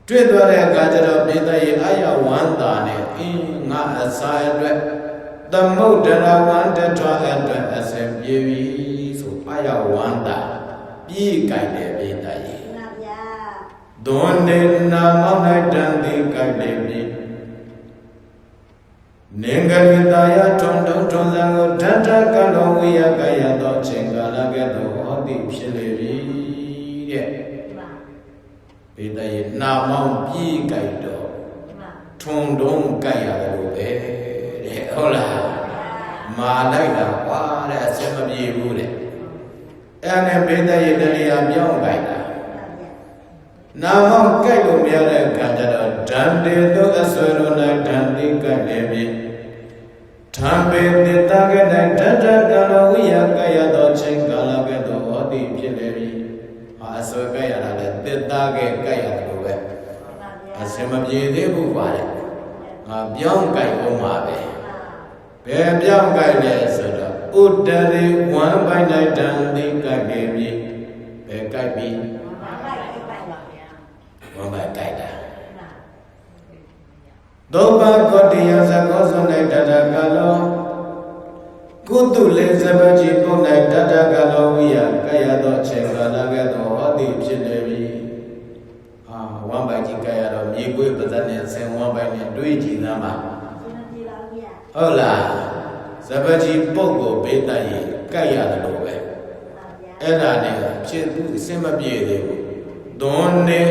တွေ့သွားတဲ့အခါကျတော့ပြတတ်ရင်အာရဝန္တာနဲ့အင်းငါအစာအတွက်သမုဒ္ဒရာဝန္တထွားအတွက်အစဉ်ပြေပြီဆိုအာရဝန္တာပြေးကြိုက်တယ်ပြတတ်ရင်ဒွန်နေနာမောင်းလိုက်တန်ဒီကြိုက်တယ်ပြေနေငရိတာယထုံထုံထုံစံကိုဓာတကလောဝိယကယသောချိန်ကာလကဲ့သို့ဟောသည်ဖြစ်လေပြီတဲ့ဘိတယေနာမောင်ပြေးကြိုက်တော့ထုံတုံးကြိုက်ရတယ်လို့ပဲတဲ့ဟုတ်လားမာလိုက်တာကွာတဲ့အစမပြေဘူးတဲ့အဲ့နဲ့ဘိတယေတရိယာပြောင်းကြိုက်တာနာမောင်ကြိုက်လို့မရတဲ့အခါကျတော့ဓမ္တေသောအဆွေတော်၌ဓမ္တိကြိုက်လေပြီဓမ္ပေတိတကတဲ့ဓတ္တကလောဝိယကယသောချိန်ကာလကဲ့သို့ဟောတိဖြစ်လေပြီဟာအဆွေကြိုက်ရတာလေတိတကဲကြိုက်ရတယ်လို့ပဲအစမပြေသေးဘူးပါလေငါပြောင်းကြိုက်အောင်ပါပဲဘယ်ပြောင်းကြိုက်လဲဆိုတော့ဥတ္တရိဝံပိုင်၌ဓမ္တိကြိုက်လေပြီဘယ်ကြိုက်ပြီဝမ်းပါတိုက်တာဒုဗ္ဗကောတိယသကောစုံ၌တတကလော တုလေစပကြီးပုံ၌တတကလောဝိယကရသောချိန်ကာလကဲ့သို့ဟောသည်ဖြစ်နေပြီဝမ်းပိုင်ကြီးကရတော့မြေကွေးပဇတ်နဲ့ဆင်ဝမ်းပိုင်နဲ့တွေးကြည့်သားမှာဟုတ်လားစပကြီးပုံကိုဘေးတိုက်ရင်ကတ်ရတယ်လို့ပဲအဲ့ဒါနဲ့ဖြစ်သူအစင်မပြေသေးဘူးသွန်နေ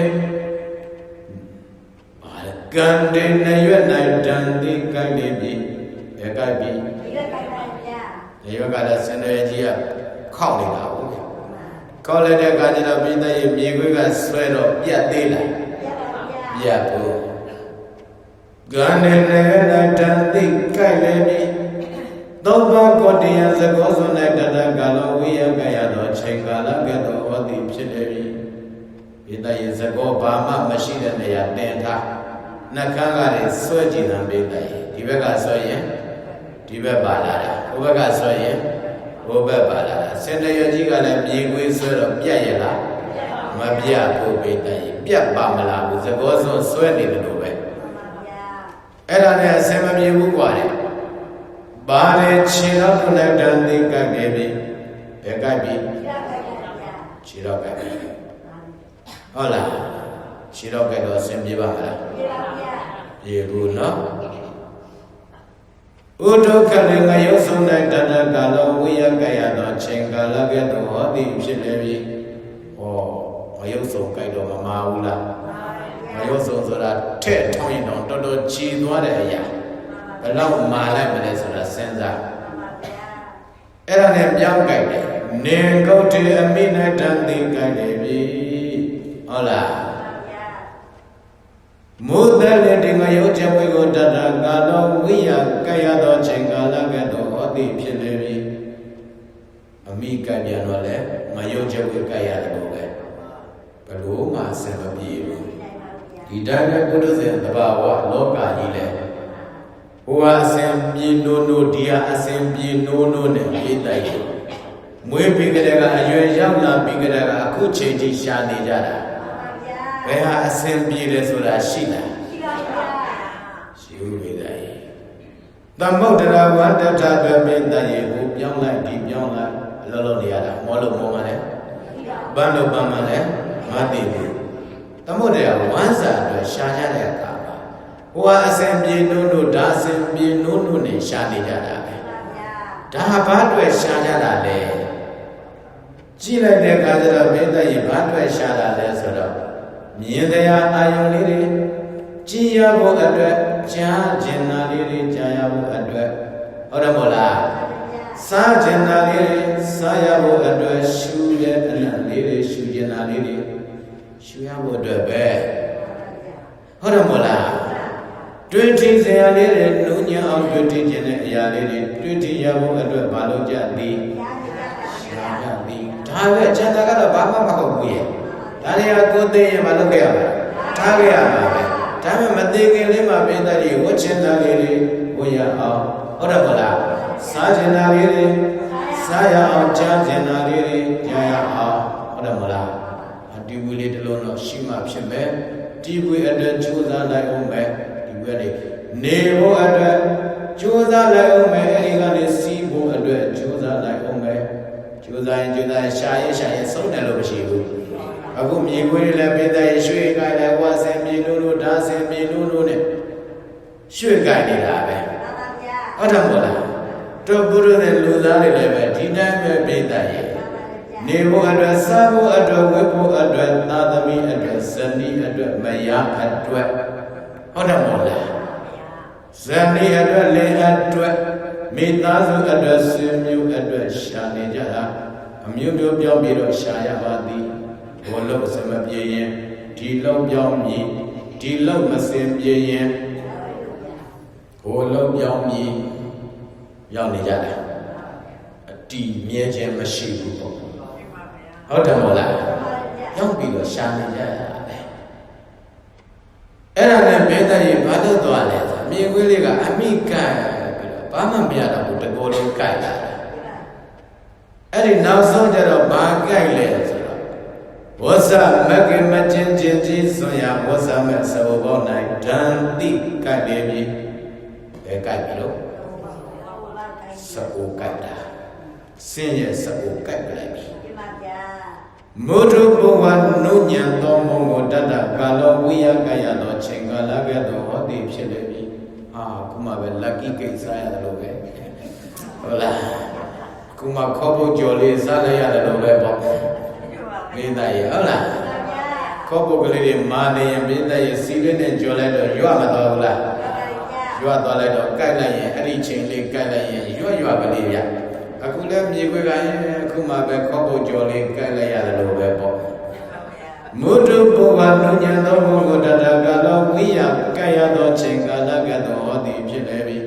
ကံတေနရွက်၌တန်တိကိုက်နေပြီဘယ်ကိုက်ပြီဒီရွက်ကလည်းစင်တယ်ကြီးကခောက်နေတာဟုတ်ခေါက်လိုက်တဲ့အခါကျတော့ပိဿရဲ့မြေခွေးကဆွဲတော့ပြတ်သေးလားပြတ်ဘူးကံတေနရွက်၌တန်တိကိုက်နေပြီသောဘကောတယသကောစွန်၌တတကာလောဝိယကရသောချိန်ကာလကဲ့သို့ဟောသည်ဖြစ်နေပြီပိဿရဲ့သကောဘာမှမရှိတဲ့နေရာတင်ထားနှကန်းကလည်းဆွဲကြည့်တယ်ပိဿရဲ့ဒီဘက်ကဆွဲရင်ဒီဘက်ပါလာတာဟိုဘက်ကဆွဲရင်ဟိုဘက်ပါလာတာစင်တရကြီးကလည်းမြေခွေးဆွဲတော့ပြတ်ရလားမပြတ်ဘူးပိဿရဲ့ပြတ်ပါမလားဘူးသကောစွန်ဆွဲနေတယ်လို့ပဲအဲ့ဒါနဲ့အစင်မပြေဘူးกว่าတယ်ဘာလဲခြေတော့တွနဲ့တန်သိကပ်နေပြီဘယ်ကပ်ပြီခြေတော့ကပ်ပြီဟုတ်လားခြေတော့ကပ်တော့အစင်ပြေပါမလားပြေဘူးနော်ဥဒုက္ခလည်းငရုပ်ဆုံး၌တတကာလောဝိယကရသောချိန်ကာလကဲ့သို့ဟောသည်ဖြစ်နေပြီဟောငရုပ်ဆုံးကြိုက်တော့မမာဘူးလားငရုပ်ဆုံးဆိုတာထဲ့ထုံးရင်တော့တော်တော်ကြည်သွားတဲ့အရာဘယ်လောက်မာလိုက်မလဲဆိုတာစဉ်းစားအဲ့ဒါနဲ့ပြောင်းကြိုက်တယ်နေကုတ်တေအမိနဲ့တန်သိကြိုက်နေပြီဟုတ်လားမုဒ္ဒလည်းဒီငရုတ်ချက်ဝေကိုတတကာလောဝိယကရသောချိန်ကာလကဲ့သို့ဟောသည်ဖြစ်နေပြီအမိကပြန်တော့လေငရုတ်ချက်ဝေကရတယ်လို့ပဲဘလို့မှအစမပြေဘူးဒီတိုင်းပဲပုရိသေတဘာဝလောကကြီးလဲဟိုအစင်ပြေနိုးနိုးဒီအစင်ပြေနိုးနိုးနဲ့ပြေးတိုက်တယ်မွေးပြီးကြတဲ့ကအရွယ်ရောက်လာပြီးကြတဲ့ကအခုချိန်ထိရှာနေကြတာဘယ်ဟာအစင်ပြေတယ်ဆိုတာရှိလားရှိဦးလေတဲ့သမုဒ္ဒရာဝတ္တထပဲမေတ္တရေကိုပြောင်းလိုက်ဒီပြောင်းလိုက်အလုံးလုံးနေရတာမောလို့မောမှလည်းဘန်းလို့ဘန်းမှလည်းမသိဘူးသမုဒ္ဒရာဝမ်းစာအတွက်ရှာကြတဲ့အခါမှာဟိုအစင်ပြေနိုးနိုးဒါအစင်ပြေနိုးနိုးနဲ့ရှာနေကြတာပဲဒါဘာအတွက်ရှာကြတာလဲကြည့်လိုက်တဲ့အခါကျတော့မေတ္တရေဘာအတွက်ရှာတာလဲဆိုတော့မြင်တရားအာယုန်လေးတွေကြည်ရဖို့အတွက်ကြားကျင်နာလေးတွေကြားရဖို့အတွက်ဟုတ်တယ်မို့လားစားကျင်နာလေးတွေစားရဖို့အတွက်ရှူတဲ့အနံ့လေးတွေရှူကျင်နာလေးတွေရှူရဖို့အတွက်ပဲဟုတ်တယ်မို့လားတွေ့ထိစရာလေးတွေနုညံ့အောင်တွေ့ထိခြင်းတဲ့အရာလေးတွေတွေ့ထိရဖို့အတွက်မလုပ်ကြသည်ရှာကြသည်ဒါပဲကျန်တာကတော့ဘာမှမဟုတ်ဘူးရဲ့ဒါတွေကကိုယ်သိရင်မလုပ်ခဲ့ရပါထားခဲ့ရပါပဲဒါပေမဲ့မသိခင်လေးမှာပိဿတိဝတ်ချင်တာလေးတွေဝတ်ရအောင်ဟုတ်တယ်မလားစားချင်တာလေးတွေစားရအောင်ကြားချင်တာလေးတွေကြားရအောင်ဟုတ်တယ်မလားဒီဝီလေးတစ်လုံးတော့ရှိမှဖြစ်မယ်ဒီဝီအတွက်ကြိုးစားလိုက်အောင်ပဲဒီဝီလေးနေဖို့အတွက်ကြိုးစားလိုက်အောင်ပဲအဲဒီကနေစီးဖို့အတွက်ကြိုးစားလိုက်အောင်ပဲကြိုးစားရင်ရှာရင်ဆုံးတယ်လို့မရှိဘူးအခုမြေခွေးလည်းပိဿရေရွှေ့ကြိုက်တယ်ဝါစင်မြေနိုးနိုးဓာစင်မြေနိုးနိုးနဲ့ရွှေ့ကြိုက်နေတာပဲဟုတ်တယ်မို့လားတို့ပုရိသေလူသားတွေလည်းပဲဒီတိုင်းပဲပိဿရေနေဖို့အတွက်စားဖို့အတွက်ဝတ်ဖို့အတွက်သာသမီအတွက်ဇနီးအတွက်မယားအတွက်ဟုတ်တယ်မို့လားဇနီးအတွက်လင်အတွက်မိသားစုအတွက်ဆွေမျိုးအတွက်ရှာနေကြတာအမျိုးမျိုးပြောပြီးတော့ရှာရပါသည်ဘုလုံးစမပြေရင်ဒီလုံးပြောင်းမြည်ဒီလုံးမစင်ပြေရင်ဘုလုံးပြောင်းမြည်ရောက်နေကြတယ်အတီးမြဲခြင်းမရှိဘူးပေါ့ဟုတ်တယ်မို့လားရောက်ပြီးတော့ရှာနေကြတာပဲအဲ့ဒါနဲ့ဘေးတရီဘာလို့သွားလဲဆိုမြေခွေးလေးကအမိကန်ပြီးတော့ဘာမှမပြတော့ဘူးတကောလုံးကြိုက်လာတယ်အဲ့ဒီနောက်ဆုံးကျတော့ဘာကြိုက်လဲဆိုတော့ဝဇ္ဇမဂ္ဂမချင်းချင်းကြီးစွန်ရဝဇ္ဇမသဘောပေါင်း၌ဓာန်တိကြိုက်လေပြီဘယ်ကြိုက်ပြီလို့စအိုကြိုက်တာ ဆင်းရဲစကိုကိုက်ပလိုက်ပြီမုဒုဘဝနုညံသောမုံကိုတတ္တကာလောဝိယကယသောချိန်ကာလကဲ့သို့ဟောသည်ဖြစ်လေပြီခုမှပဲလက်ကီကိစ္စရတယ်လို့ပဲဟုတ်လားခုမှခေါ်ဖို့ကြော်လေးစားလိုက်ရတယ်လို့ပဲပေါ့မိသားရဲ့ဟုတ်လားခေါ်ဖို့ကလေးတွေမာနေရင်မိသားရဲ့စီလေးနဲ့ကြော်လိုက်တော့ရွမသွားဘူးလားရွသွားလိုက်တော့ကိုက်လိုက်ရင်အဲ့ဒီချိန်လေးကိုက်လိုက်ရင်ရွကလေးရအခုလည်းမြေခွေကရင်အခုမှပဲခေါ်ဖို့ကြော်လေးကိုက်လိုက်ရတယ်လို့ပဲပေါ့မုဒ္ဒဘဝနုညံသောဘုံကိုတတကလောဝိယကဲ့ရသောချိန်ကာလကဲ့သို့ဟောသည်ဖြစ်လေပြီ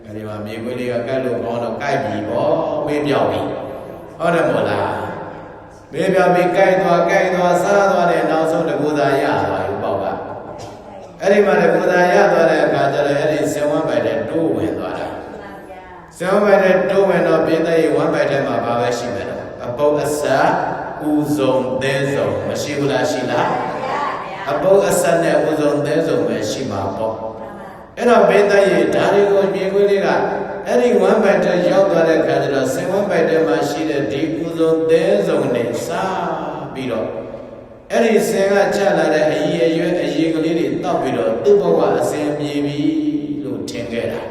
အဲဒီမှာမြေခွေလေးကကဲ့လို့ကောင်းတော့ကိုက်ပြီပေါ့မေးပြောက်ပြီဟုတ်တယ်မို့လားမေးပြောက်ပြီကိုက်သွားစားသွားတဲ့နောက်ဆုံးတကူသာရသွားပြီပေါ့ကအဲ့ဒီမှာတကူသာရသွားတဲ့အခါကျတော့အဲ့ဒီဇဝံပိုက်တဲ့တိုးဝင်သွားတာဇဝံပိုက်တဲ့တိုးဝင်တော့ပြည့်တဲ့ဝမ်းပိုက်ထဲမှာဘာပဲရှိမယ်အပုပ်အစဥဆုံးသဲဆုံးမရှိဘူးလားရှိလားအပုပ်အစနဲ့ဥဆုံးသဲဆုံးပဲရှိမှာပေါ့အဲ့တော့ဘေးသားရေဓာရီကိုမြေခွေးလေးကအဲ့ဒီဝမ်းပိုက်တဲ့ရောက်သွားတဲ့ခါကျတော့ဆင်ဝမ်းပိုက်တဲ့မှာရှိတဲ့ဒီဥဆုံးသဲဆုံးနဲ့စားပြီးတော့အဲ့ဒီဆင်ကချလာတဲ့အည်အရွယ်အည်ကလေးတွေတောက်ပြီးတော့သူ့ဘဝအစဉ်ပြေပြီလို့ထင်ခဲ့တာ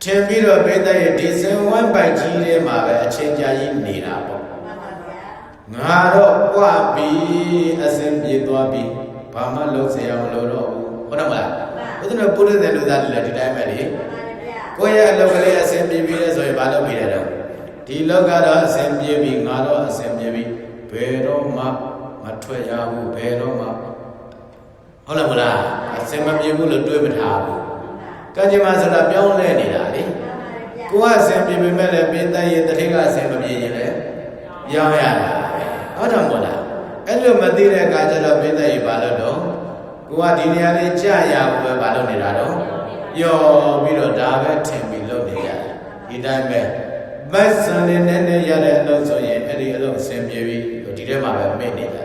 ထင်ပြီးတော့ဘေးသားရေဒီဆင်ဝမ်းပိုက်ကြီးထဲမှာပဲအချိန်ကြာကြီးနေတာပေါ့ငါတော့ပွားပြီးအစဉ်ပြေသွားပြီဘာမှလုပ်เสียမလို့တော့ဘူးဟုတ်တယ်မလားဘုရားပုရိသေလူသားတွေလည်းဒီတိုင်းပဲလေကိုယ့်ရဲ့အလုပ်ကလေးအစဉ်ပြေပြီလဲဆိုရင်ဘာလုပ်ပြီးလဲတော့ဒီလောကကတော့အစဉ်ပြေပြီငါတော့အစဉ်ပြေပြီဘယ်တော့မှမထွက်ရဘူးဘယ်တော့မှဟုတ်လားမလားအစဉ်မပြေဘူးလို့တွေးမထားဘူးကံကြမ္မာဆိုတာပြောင်းလဲနေတာလေကိုကအစဉ်ပြေပေမဲ့လည်းပင်တန်ရဲ့တတိကအစဉ်မပြေရင်လည်းပြောင်းရတာဟုတ်တယ်မို့လားအဲ့လိုမသိတဲ့အခါကျတော့ပင်တန်ရဲ့ဘာလို့တော့ကိုကဒီနေရာလေးကြာရဘူးပဲဘာလို့နေတာတော့ပျော်ပြီးတော့ဒါပဲထင်ပြီးလုပ်နေရတယ်ဒီတိုင်းပဲမတ်စံလေးနဲ့နဲ့ရတဲ့အလုပ်ဆိုရင်အဲ့ဒီအလုပ်အစဉ်ပြေပြီဒီထဲမှာပဲမိတ်နေတာ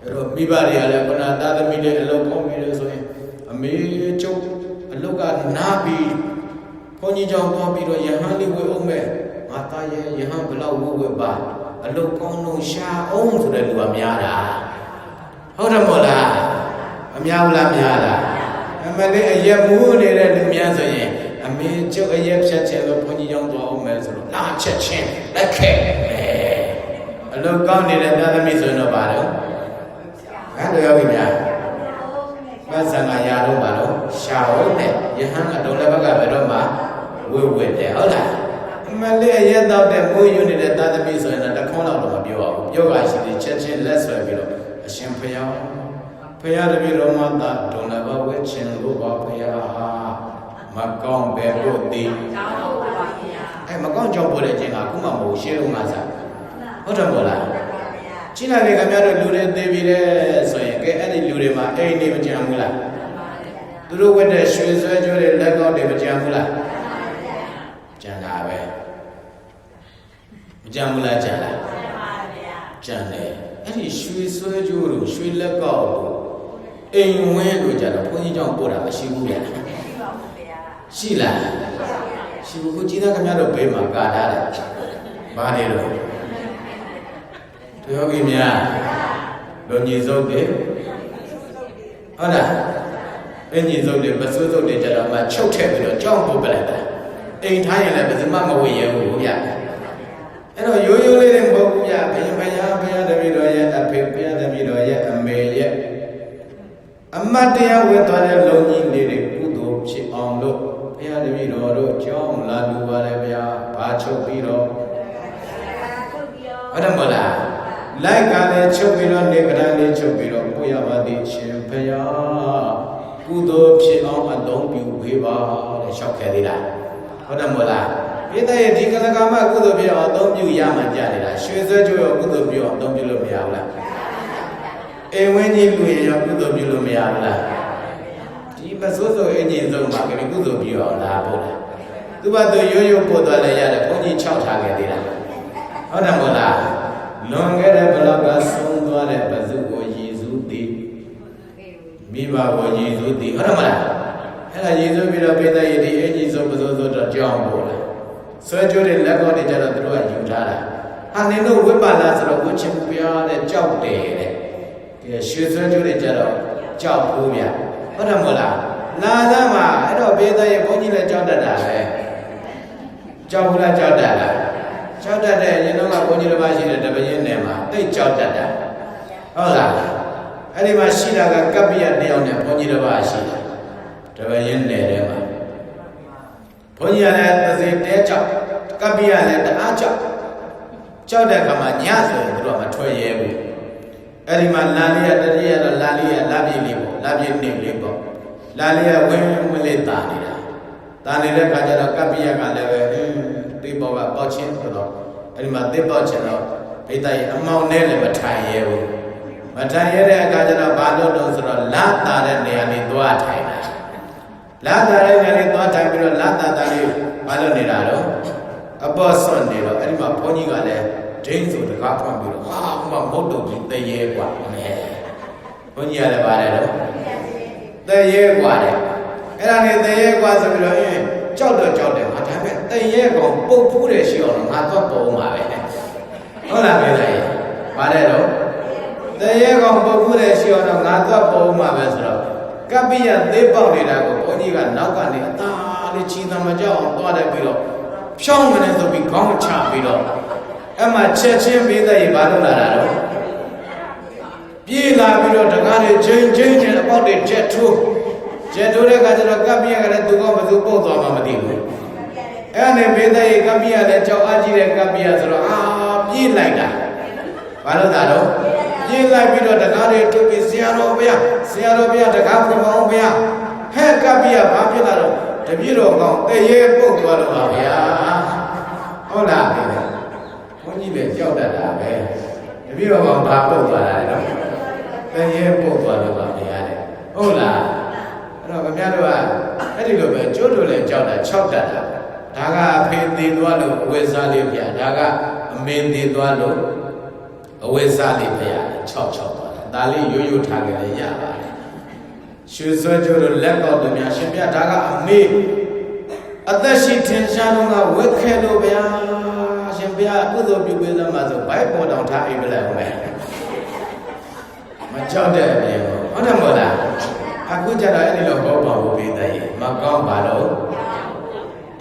အဲ့တော့မိဘတွေကလည်းခဏသားသမီးတွေအလုပ်ကောင်းပြီလို့ဆိုရင်အမေကျုပ်အလုပ်ကနားပြီးဘုန်းကြီးကြောင့်သွားပြီးတော့ယဟန်လေးဝယ်အောင်မဲ့ငါသားရဲ့ယဟန်ဘလောက်ဝယ်ပါအလုပ်ကောင်းလို့ရှာအောင်ဆိုတဲ့လူကများတာဟုတ်တယ်မို့လားအများဘူးလားများလားအမလေးအရက်မူးနေတဲ့လူများဆိုရင်အမေကျုပ်အရက်ဖြတ်ချင်လို့ဘုန်းကြီးကြောင့်သွားအောင်မဲ့ဆိုတော့လာချက်ချင်းလက်ခဲအလုပ်ကောင်းနေတဲ့သားသမီးဆိုရင်တော့ပါတော့အဲ့လိုရောက်ပြီများမဆန်ကရာတော့ပါတော့ရှာဟုတ်တယ်ယဟန်ကတုံးလည်းဘက်ကဘယ်တော့မှဝဲတယ်ဟုတ်လားအမလေးအရက်တော့တဲ့မိုးရွနေတဲ့သားသမီးဆိုရင်တော့တခေါက်တော့မပြောအောင်ပြောပါရှိသေးချက်ချင်းလက်ဆွဲပြီးတော့အရှင်ဖယားတပည့်တော်မသာတုံးလည်းဘဝဲချင်းလို့ပါဖယားဟာမကောင်းပဲဖို့တည်မကောင်းကြောင့်ပို့တဲ့ချင်းကအခုမှမဟုတ်ရှင်းလို့ငါစားဟုတ်တယ်မို့လားရှင်းလာလေခင်ဗျားတို့လူတွေသိပြီတဲ့ဆိုရင်ကဲအဲ့ဒီလူတွေမှာအိမ်နေမကြံဘူးလားသူတို့ဝတ်တဲ့ရွှေဆွဲကြိုးတွေလက်ကောက်တွေမကြံဘူးလားကြံတာပဲမကြံဘူးလားကြံလားကြံတယ်အဲ့ဒီရွှေဆွဲကြိုးတို့ရွှေလက်ကောက်တို့အိမ်ဝင်းတို့ကြတော့ဘုန်းကြီးကြောင့်ပို့တာမရှိဘူးဗျာရှိလားရှိဘူးကိုကြည်သားခင်ဗျားတို့ဘေးမှာကာထားတယ်ဘာနေလို့ယောဂီများလူညီစုပ်တယ်ဟုတ်လားအညီစုပ်တယ်ပစိုးစုပ်တယ်ကြတော့မှချုပ်ထည့်ပြီးတော့ကြောင်းပုတ်ပလိုက်တာအိမ်ထားရင်လည်းဘယ်သူမှမဝင်ရဘူးဗျအဲ့တော့ရိုးရိုးလေးတွေမဟုတ်ဘူးဗျဘယင်တပည့်တော်ရဲ့အဖေဘုရားတပည့်တော်ရဲ့အမေရဲ့အမတ်တရားဝတ်သွားတဲ့လုံကြီးလေးတွေကုသိုလ်ဖြစ်အောင်လို့ဘုရားတပည့်တော်တို့ကြောင်းလာလူပါလေဗျာဘာချုပ်ပြီးတော့ဟုတ်တယ်မလားလိုက်ကလည်းချုပ်ပြီးတော့နေကရလေးချုပ်ပြီးတော့ပို့ရပါသည်ရှင်ဖယားကုသိုလ်ဖြစ်အောင်အသုံးပြုဝေးပါတဲ့လျှောက်ခဲ့သေးလားဟုတ်တယ်မို့လားပိဿရဲ့ဒီကလကာမကုသိုလ်ဖြစ်အောင်အသုံးပြုရမှကြနေတာရွှေဆွဲကြိုးရောကုသိုလ်ပြုအောင်အသုံးပြုလို့မရဘူးလားအိမ်ဝင်းကြီးလူရရောကုသိုလ်ပြုလို့မရဘူးလားဒီမစိုးစိုးအင်းကြီးဆုံးမှာကကုသိုလ်ပြုအောင်လာဖို့လားသူ့ဘာသူရိုးရိုးပို့သွားလည်းရတယ်ဘုန်းကြီး6ထားခဲ့သေးလားဟုတ်တယ်မို့လားလွန်ခဲ့တဲ့ဘလောက်ကဆုံးသွားတဲ့ပစုကိုယေရှုသည်မိဘကိုယေရှုသည်ဟုတ်တယ်မလားအဲ့ဒါယေရှုပြီးတော့ပိဿရဲ့ဒီအင်ကြီးဆုံးပစုဆိုတော့ကြောင်းပို့လား ဆွဲကြိုးတွေလက်ကောတွေကြတော့သူတို့ကယူထားတာဟာနင်တို့ဝိပါလားဆိုတော့ဝှချင်ပြားတဲ့ကြောက်တယ်တဲ့ကဲရွှေဆွဲကြိုးတွေကြတော့ကြောက်ဘူးဗျဟုတ်တယ်မဟုတ်လားလာသားမှာအဲ့တော့ဘေးသားရဲ့ဘုန်းကြီးလည်းကြောက်တတ်တာပဲကြောက်ဘူးလားကြောက်တတ်လားကြောက်တတ်တဲ့ရင်တော့ကဘုန်းကြီးတစ်ပါးရှိတဲ့တပည့်နယ်မှာတိတ်ကြောက်တတ်တာဟုတ်လားအဲ့ဒီမှာရှိတာကကပ္ပိယတယောက်နဲ့ဘုန်းကြီးတစ်ပါးရှိတယ်တပည့်နယ်ထဲမှာဘုန်းကြီးကလည်းသစေတဲကြောက်ကပ္ပိယလည်းတအားကြောက်တဲ့အခါမှာညဆိုရင်တို့ကမထွက်ရဲဘူးအဲ့ဒီမှာလာလေးရတတိယတော့လာလေးရလာပြည့်လေးပေါ့လာပြည့်နေလေးပေါ့လာလေးရဝင်းဝင်းလေးတာနေတာတာနေတဲ့ခါကျတော့ကပ္ပိယကလည်းပဲတိဘောကပေါက်ချင်းဆိုတော့အဲ့ဒီမှာတစ်ပေါက်ချင်းတော့ဘိတ္တရဲ့အမောင်နဲ့လည်းမထိုင်ရဲဘူးမထိုင်ရတဲ့အခါကျတော့ဘာလို့တော့ဆိုတော့လာတာတဲ့နေရာလေးသွားထိုင်တာလာတာတဲ့နေရာလေးသွားထိုင်ပြီးတော့လာတာလေးဘာလို့နေတာတော့အပေါ်ဆွန်နေတော့အဲ့ဒီမှာဘုန်းကြီးကလည်းဒိန်းဆိုတကားဖွင့်ပြီးတော့ဟာမဟုတ်တော့ကြီးတရေกว่าဘုန်းကြီးကလည်းပါတယ်တော့တရေกว่าတဲ့အဲ့ဒါနဲ့တရေกว่าဆိုပြီးတော့ကြောက်တော့ကြောက်တယ်ဟာဒါပေမဲ့တရေကောင်ပုတ်ဖူးတယ်ရှိအောင်ငါတော့ပုံပါပဲဟုတ်လားမေးလိုက်ပါတယ်တော့တရေကောင်ပုတ်ဖူးတယ်ရှိအောင်တော့ငါတော့ပုံပါပဲဆိုတော့ကပ္ပိယသေးပေါက်နေတာကိုဘုန်းကြီးကနောက်ကနေအသာလေးချီသမကြောက်အောင်သွားတယ်ပြီးတော့ဖြောင်းမယ်ဆိုပြီးခေါင်းချပြီးတော့အဲ့မှာချက်ချင်းပေးတဲ့ရေဘာလို့လာတာတော့ပြေးလာပြီးတော့တကားတွေချင်းအပေါက်တွေချက်ထိုးတဲ့အခါကျတော့ကပ္ပိယကလည်းသူကဘယ်သူပုတ်သွားမှမသိဘူးအဲ့နဲ့ပေးတဲ့ရေကပ္ပိယလည်းကြောက်အားကြီးတဲ့ကပ္ပိယဆိုတော့ပြေးလိုက်တာဘာလို့တာတော့ပြေးလိုက်ပြီးတော့တကားတွေထုတ်ပြီးဆရာတော်ဘုရားတကားဖွင့်ပါအောင်ဘုရားဟဲ့ကပ္ပိယဘာဖြစ်လာတော့တပြည့်တော်ကောင်းတရေပုတ်သွားတော့ပါဗျာဟုတ်လားဘုန်းကြီးလည်းကြောက်တတ်တာပဲတပြည့်တော်ကောင်းဘာပုတ်သွားတာလဲနော်တရေပုတ်သွားတော့ပါဗျာတဲ့ဟုတ်လားအဲ့တော့ခင်ဗျားတို့ကအဲ့ဒီလိုပဲကျိုးတို့လည်းကြောက်တာ၆တတ်တာဒါကအဖေသေးသွားလို့အဝိဇ္ဇာလေးဗျာဒါကအမေသေးသွားလို့အဝိဇ္ဇာလေးဗျာ၆သွားတာဒါလေးရိုးထားကြလည်းရပါတယ်ရွှေစွဲကျိုးတို့လက်ကောက်တို့များရှင်ပြဒါကအမေအသက်ရှိထင်ရှားတော့ကဝက်ခဲလို့ဗျာရှင်ပြကုသိုလ်ပြုပေးသမှာဆိုဘိုက်ပေါ်တောင်ထားအိပ်ပလိုက်အောင်ပဲမကြောက်တဲ့အပြင်ဟုတ်တယ်မဟုတ်လားအခုကျတော့အဲ့ဒီလိုဟောပါဖို့ပေးတဲ့မကောင်းပါတော့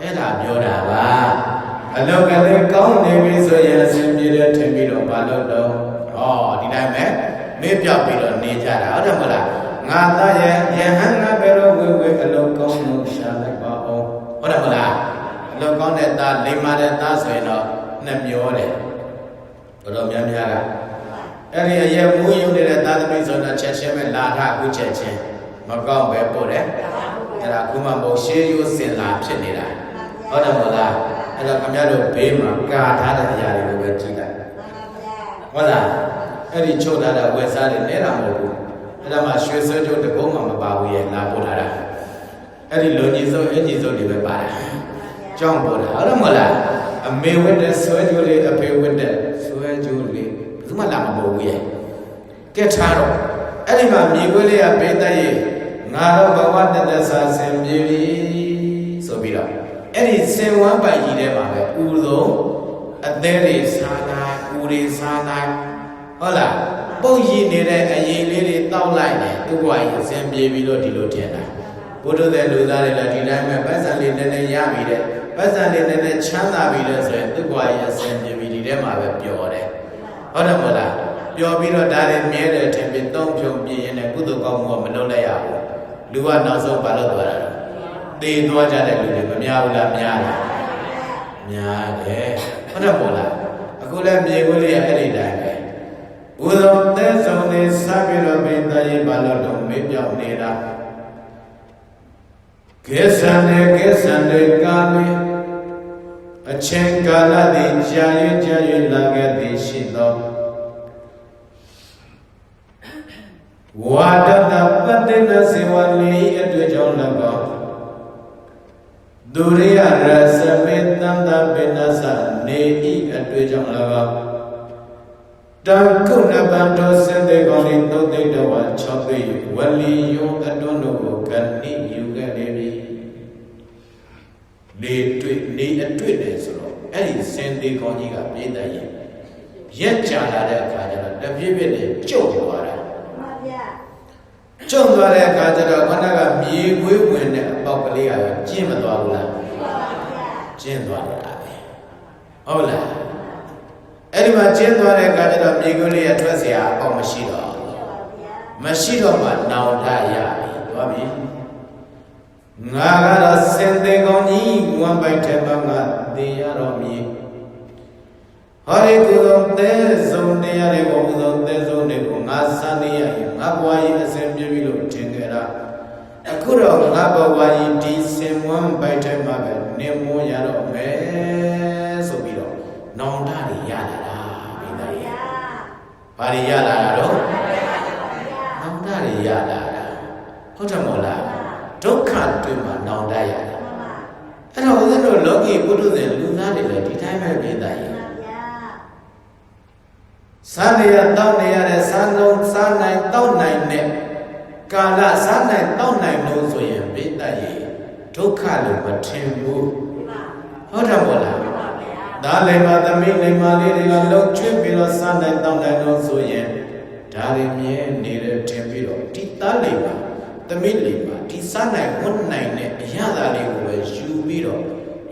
အဲ့ဒါပြောတာပါအလောကလည်းကောင်းနေပြီဆိုရင်အစဉ်ပြေတဲ့ထင်ပြီးတော့ဘာလို့တော့ဒီတိုင်းပဲမေ့ပြောက်ပြီးတော့နေကြတာဟုတ်တယ်မဟုတ်လားငါသားရဲ့ယဟန်ငါဘယ်တော့ဝေအလုံးကောင်းလို့ရှာလိုက်ပါအောင်ဟုတ်တယ်မလားအလုံးကောင်းတဲ့သားလိမ္မာတဲ့သားဆိုရင်တော့နှစ်မျောတယ်တော်တော်များများကအဲ့ဒီအရဲ့မူးယုံနေတဲ့သားသမီးဆိုတော့ချက်ချင်းပဲလာထအခုချက်ချင်းမကောင်းပဲပို့တယ်အဲ့ဒါခုမှမဟုတ်ရှေးရိုးစင်လာဖြစ်နေတာဟုတ်တယ်မလားအဲ့တော့ခင်ဗျားတို့ဘေးမှာကာထားတဲ့အရာတွေကိုပဲကြည့်လိုက်ဟုတ်လားအဲ့ဒီချုပ်ထားတဲ့ဝယ်စားတွေနဲတာမဟုတ်ဘူးအဲ့ဒါမှရွှေစွဲကျိုးတကုံးမှမပါဘူးရဲ့လာပို့ထားတာအဲ့ဒီလုံကြီးစုံအင်ကြီးစုံတွေပဲပါတယ်ကြောင်းပို့တာဟုတ်တယ်မလားအမေဝတ်တဲ့စွဲကျိုးလေးအဖေဝတ်တဲ့စွဲကျိုးလေးဘယ်သူမှလာမပို့ဘူးရဲ့ကဲထားတော့အဲ့ဒီမှာမြေခွေးလေးကဘေးသက်ရေငါတော့ဘဝတတဆာဆင်ပြေပြီဆိုပြီးတော့အဲ့ဒီစင်ဝမ်းပိုင်ကြီးထဲမှာပဲဥဆုံးအသေးတွေစားလိုက်ဥတွေစားလိုက်ဟုတ်လားပုတ်ရည်နေတဲ့အရင်လေးတွေတောက်လိုက်တယ်သူ့ဘဝကြီးအစဉ်ပြေပြီလို့ဒီလိုထင်တာဘုဒ္ဓတဲ့လူသားတွေလည်းဒီတိုင်းပဲပတ်စံလေးနည်းနည်းရပြီတဲ့ပတ်စံလေးနည်းနည်းချမ်းသာပြီလို့ဆိုရင်သူ့ဘဝကြီးအစဉ်ပြေပြီဒီထဲမှာပဲပျော်တယ်ဟုတ်တယ်မဟုတ်လားပျော်ပြီးတော့ဒါတွေမြဲတယ်ထင်ပြီးသုံးဖြုံပြင်းရင်လည်းကုသိုလ်ကောင်းမှုကမလုပ်လိုက်ရဘူးလူကနောက်ဆုံးဘာလို့သွားတာလဲသေသွားကြတဲ့လူတွေမများဘူးလားများလားများတယ်ဟုတ်တယ်မဟုတ်လားအခုလည်းမြေခွေးလေးအဲ့ဒီတိုင်းပဲဘုသောသက်ဆုံးနေစပြီးတော့မိသားရေးဘာလို့တော့မေ့ပြောင်းနေတာကေသံနေကာမေအချိန်ကာလသည်ကြာ၍လာခဲ့သည်ရှိသောဝါဒတပတ္တိနစေဝလေးအတွေ့ကြောင့်၎င်းဒုရိယရသမေတန္တပိနသနေဤအတွေ့ကြောင့်၎င်းတံကုဏဗန္တောစသေကောင်းဤသုတ်တိတဝါ6သိဝလီယုံအတွန်းတို့ကိုကဏိယူခဲ့လေပြီ နေတွေ့နေအတွေ့တယ်ဆိုတော့အဲ့ဒီစင်သေးကောင်းကြီးကပြည့်တဲ့ရင်ရက်ကြလာတဲ့အခါကျတော့တပြည့်ပြည့်နဲ့ကျုပ်သွားတာကျုံသွားတဲ့အခါကျတော့ခဏကမြေခွေးဝင်တဲ့အပေါက်ကလေးကကျင်းမသွားဘူးလားကျင်းသွားတယ်ဟုတ်လားအဲ့ဒီမှာကျင်းသွားတဲ့အခါကျတော့မြေခွေးလေးရထွက်เสียအပေါက်မရှိတော့မှနောင်တရပြီသွားပြီငါကတော့စင်သေးကောင်းကြီးဝမ်းပိုက်တဲ့ဘက်ကသိရတော့မြည်ဟောဒီကုသိုလ်တဲ့ဆုံးတရားတွေကိုဥသောတဲ့ဆုံးတွေကိုငါစမ်းနေရရင်ငါဘဝကြီးအစဉ်ပြည့်ပြီလို့ထင်ကြတာအခုတော့ငါဘဝကြီးဒီစင်ဝမ်းပိုက်တဲ့မှာပဲနေမိုးရတော့မယ်ဆိုပြီးတော့နောင်တတွေရလာတာမိသားကြီးဘာတွေရလာတာတော့နောင်တတွေရလာတာဟုတ်တယ်မို့လားဒုက္ခတွေ့မှာနောင်တရတယ်အဲ့တော့ဦးဇင်းတို့လောကီပုထုဇဉ်လူသားတွေလည်းဒီတိုင်းပဲမိသားကြီးစားနေရတောက်နေရတဲ့စားလုံးစားနိုင်တောက်နိုင်တဲ့ကာလစားနိုင်တောက်နိုင်လို့ဆိုရင်မိသားကြီးဒုက္ခလို့မထင်ဘူးဟုတ်တယ်မို့လားဒါလည်းမသမီးလိမ္မာလေးတွေကလှုပ်ချွေးပြီးတော့စားနိုင်တောက်နိုင်လို့ဆိုရင်ဒါတွေမြဲနေတဲ့ထင်ပြီးတော့ဒီသားလေးပါသမီးလေးပါဒီစားနိုင်ဝတ်နိုင်တဲ့အရာသားလေးကိုပဲယူပြီးတော့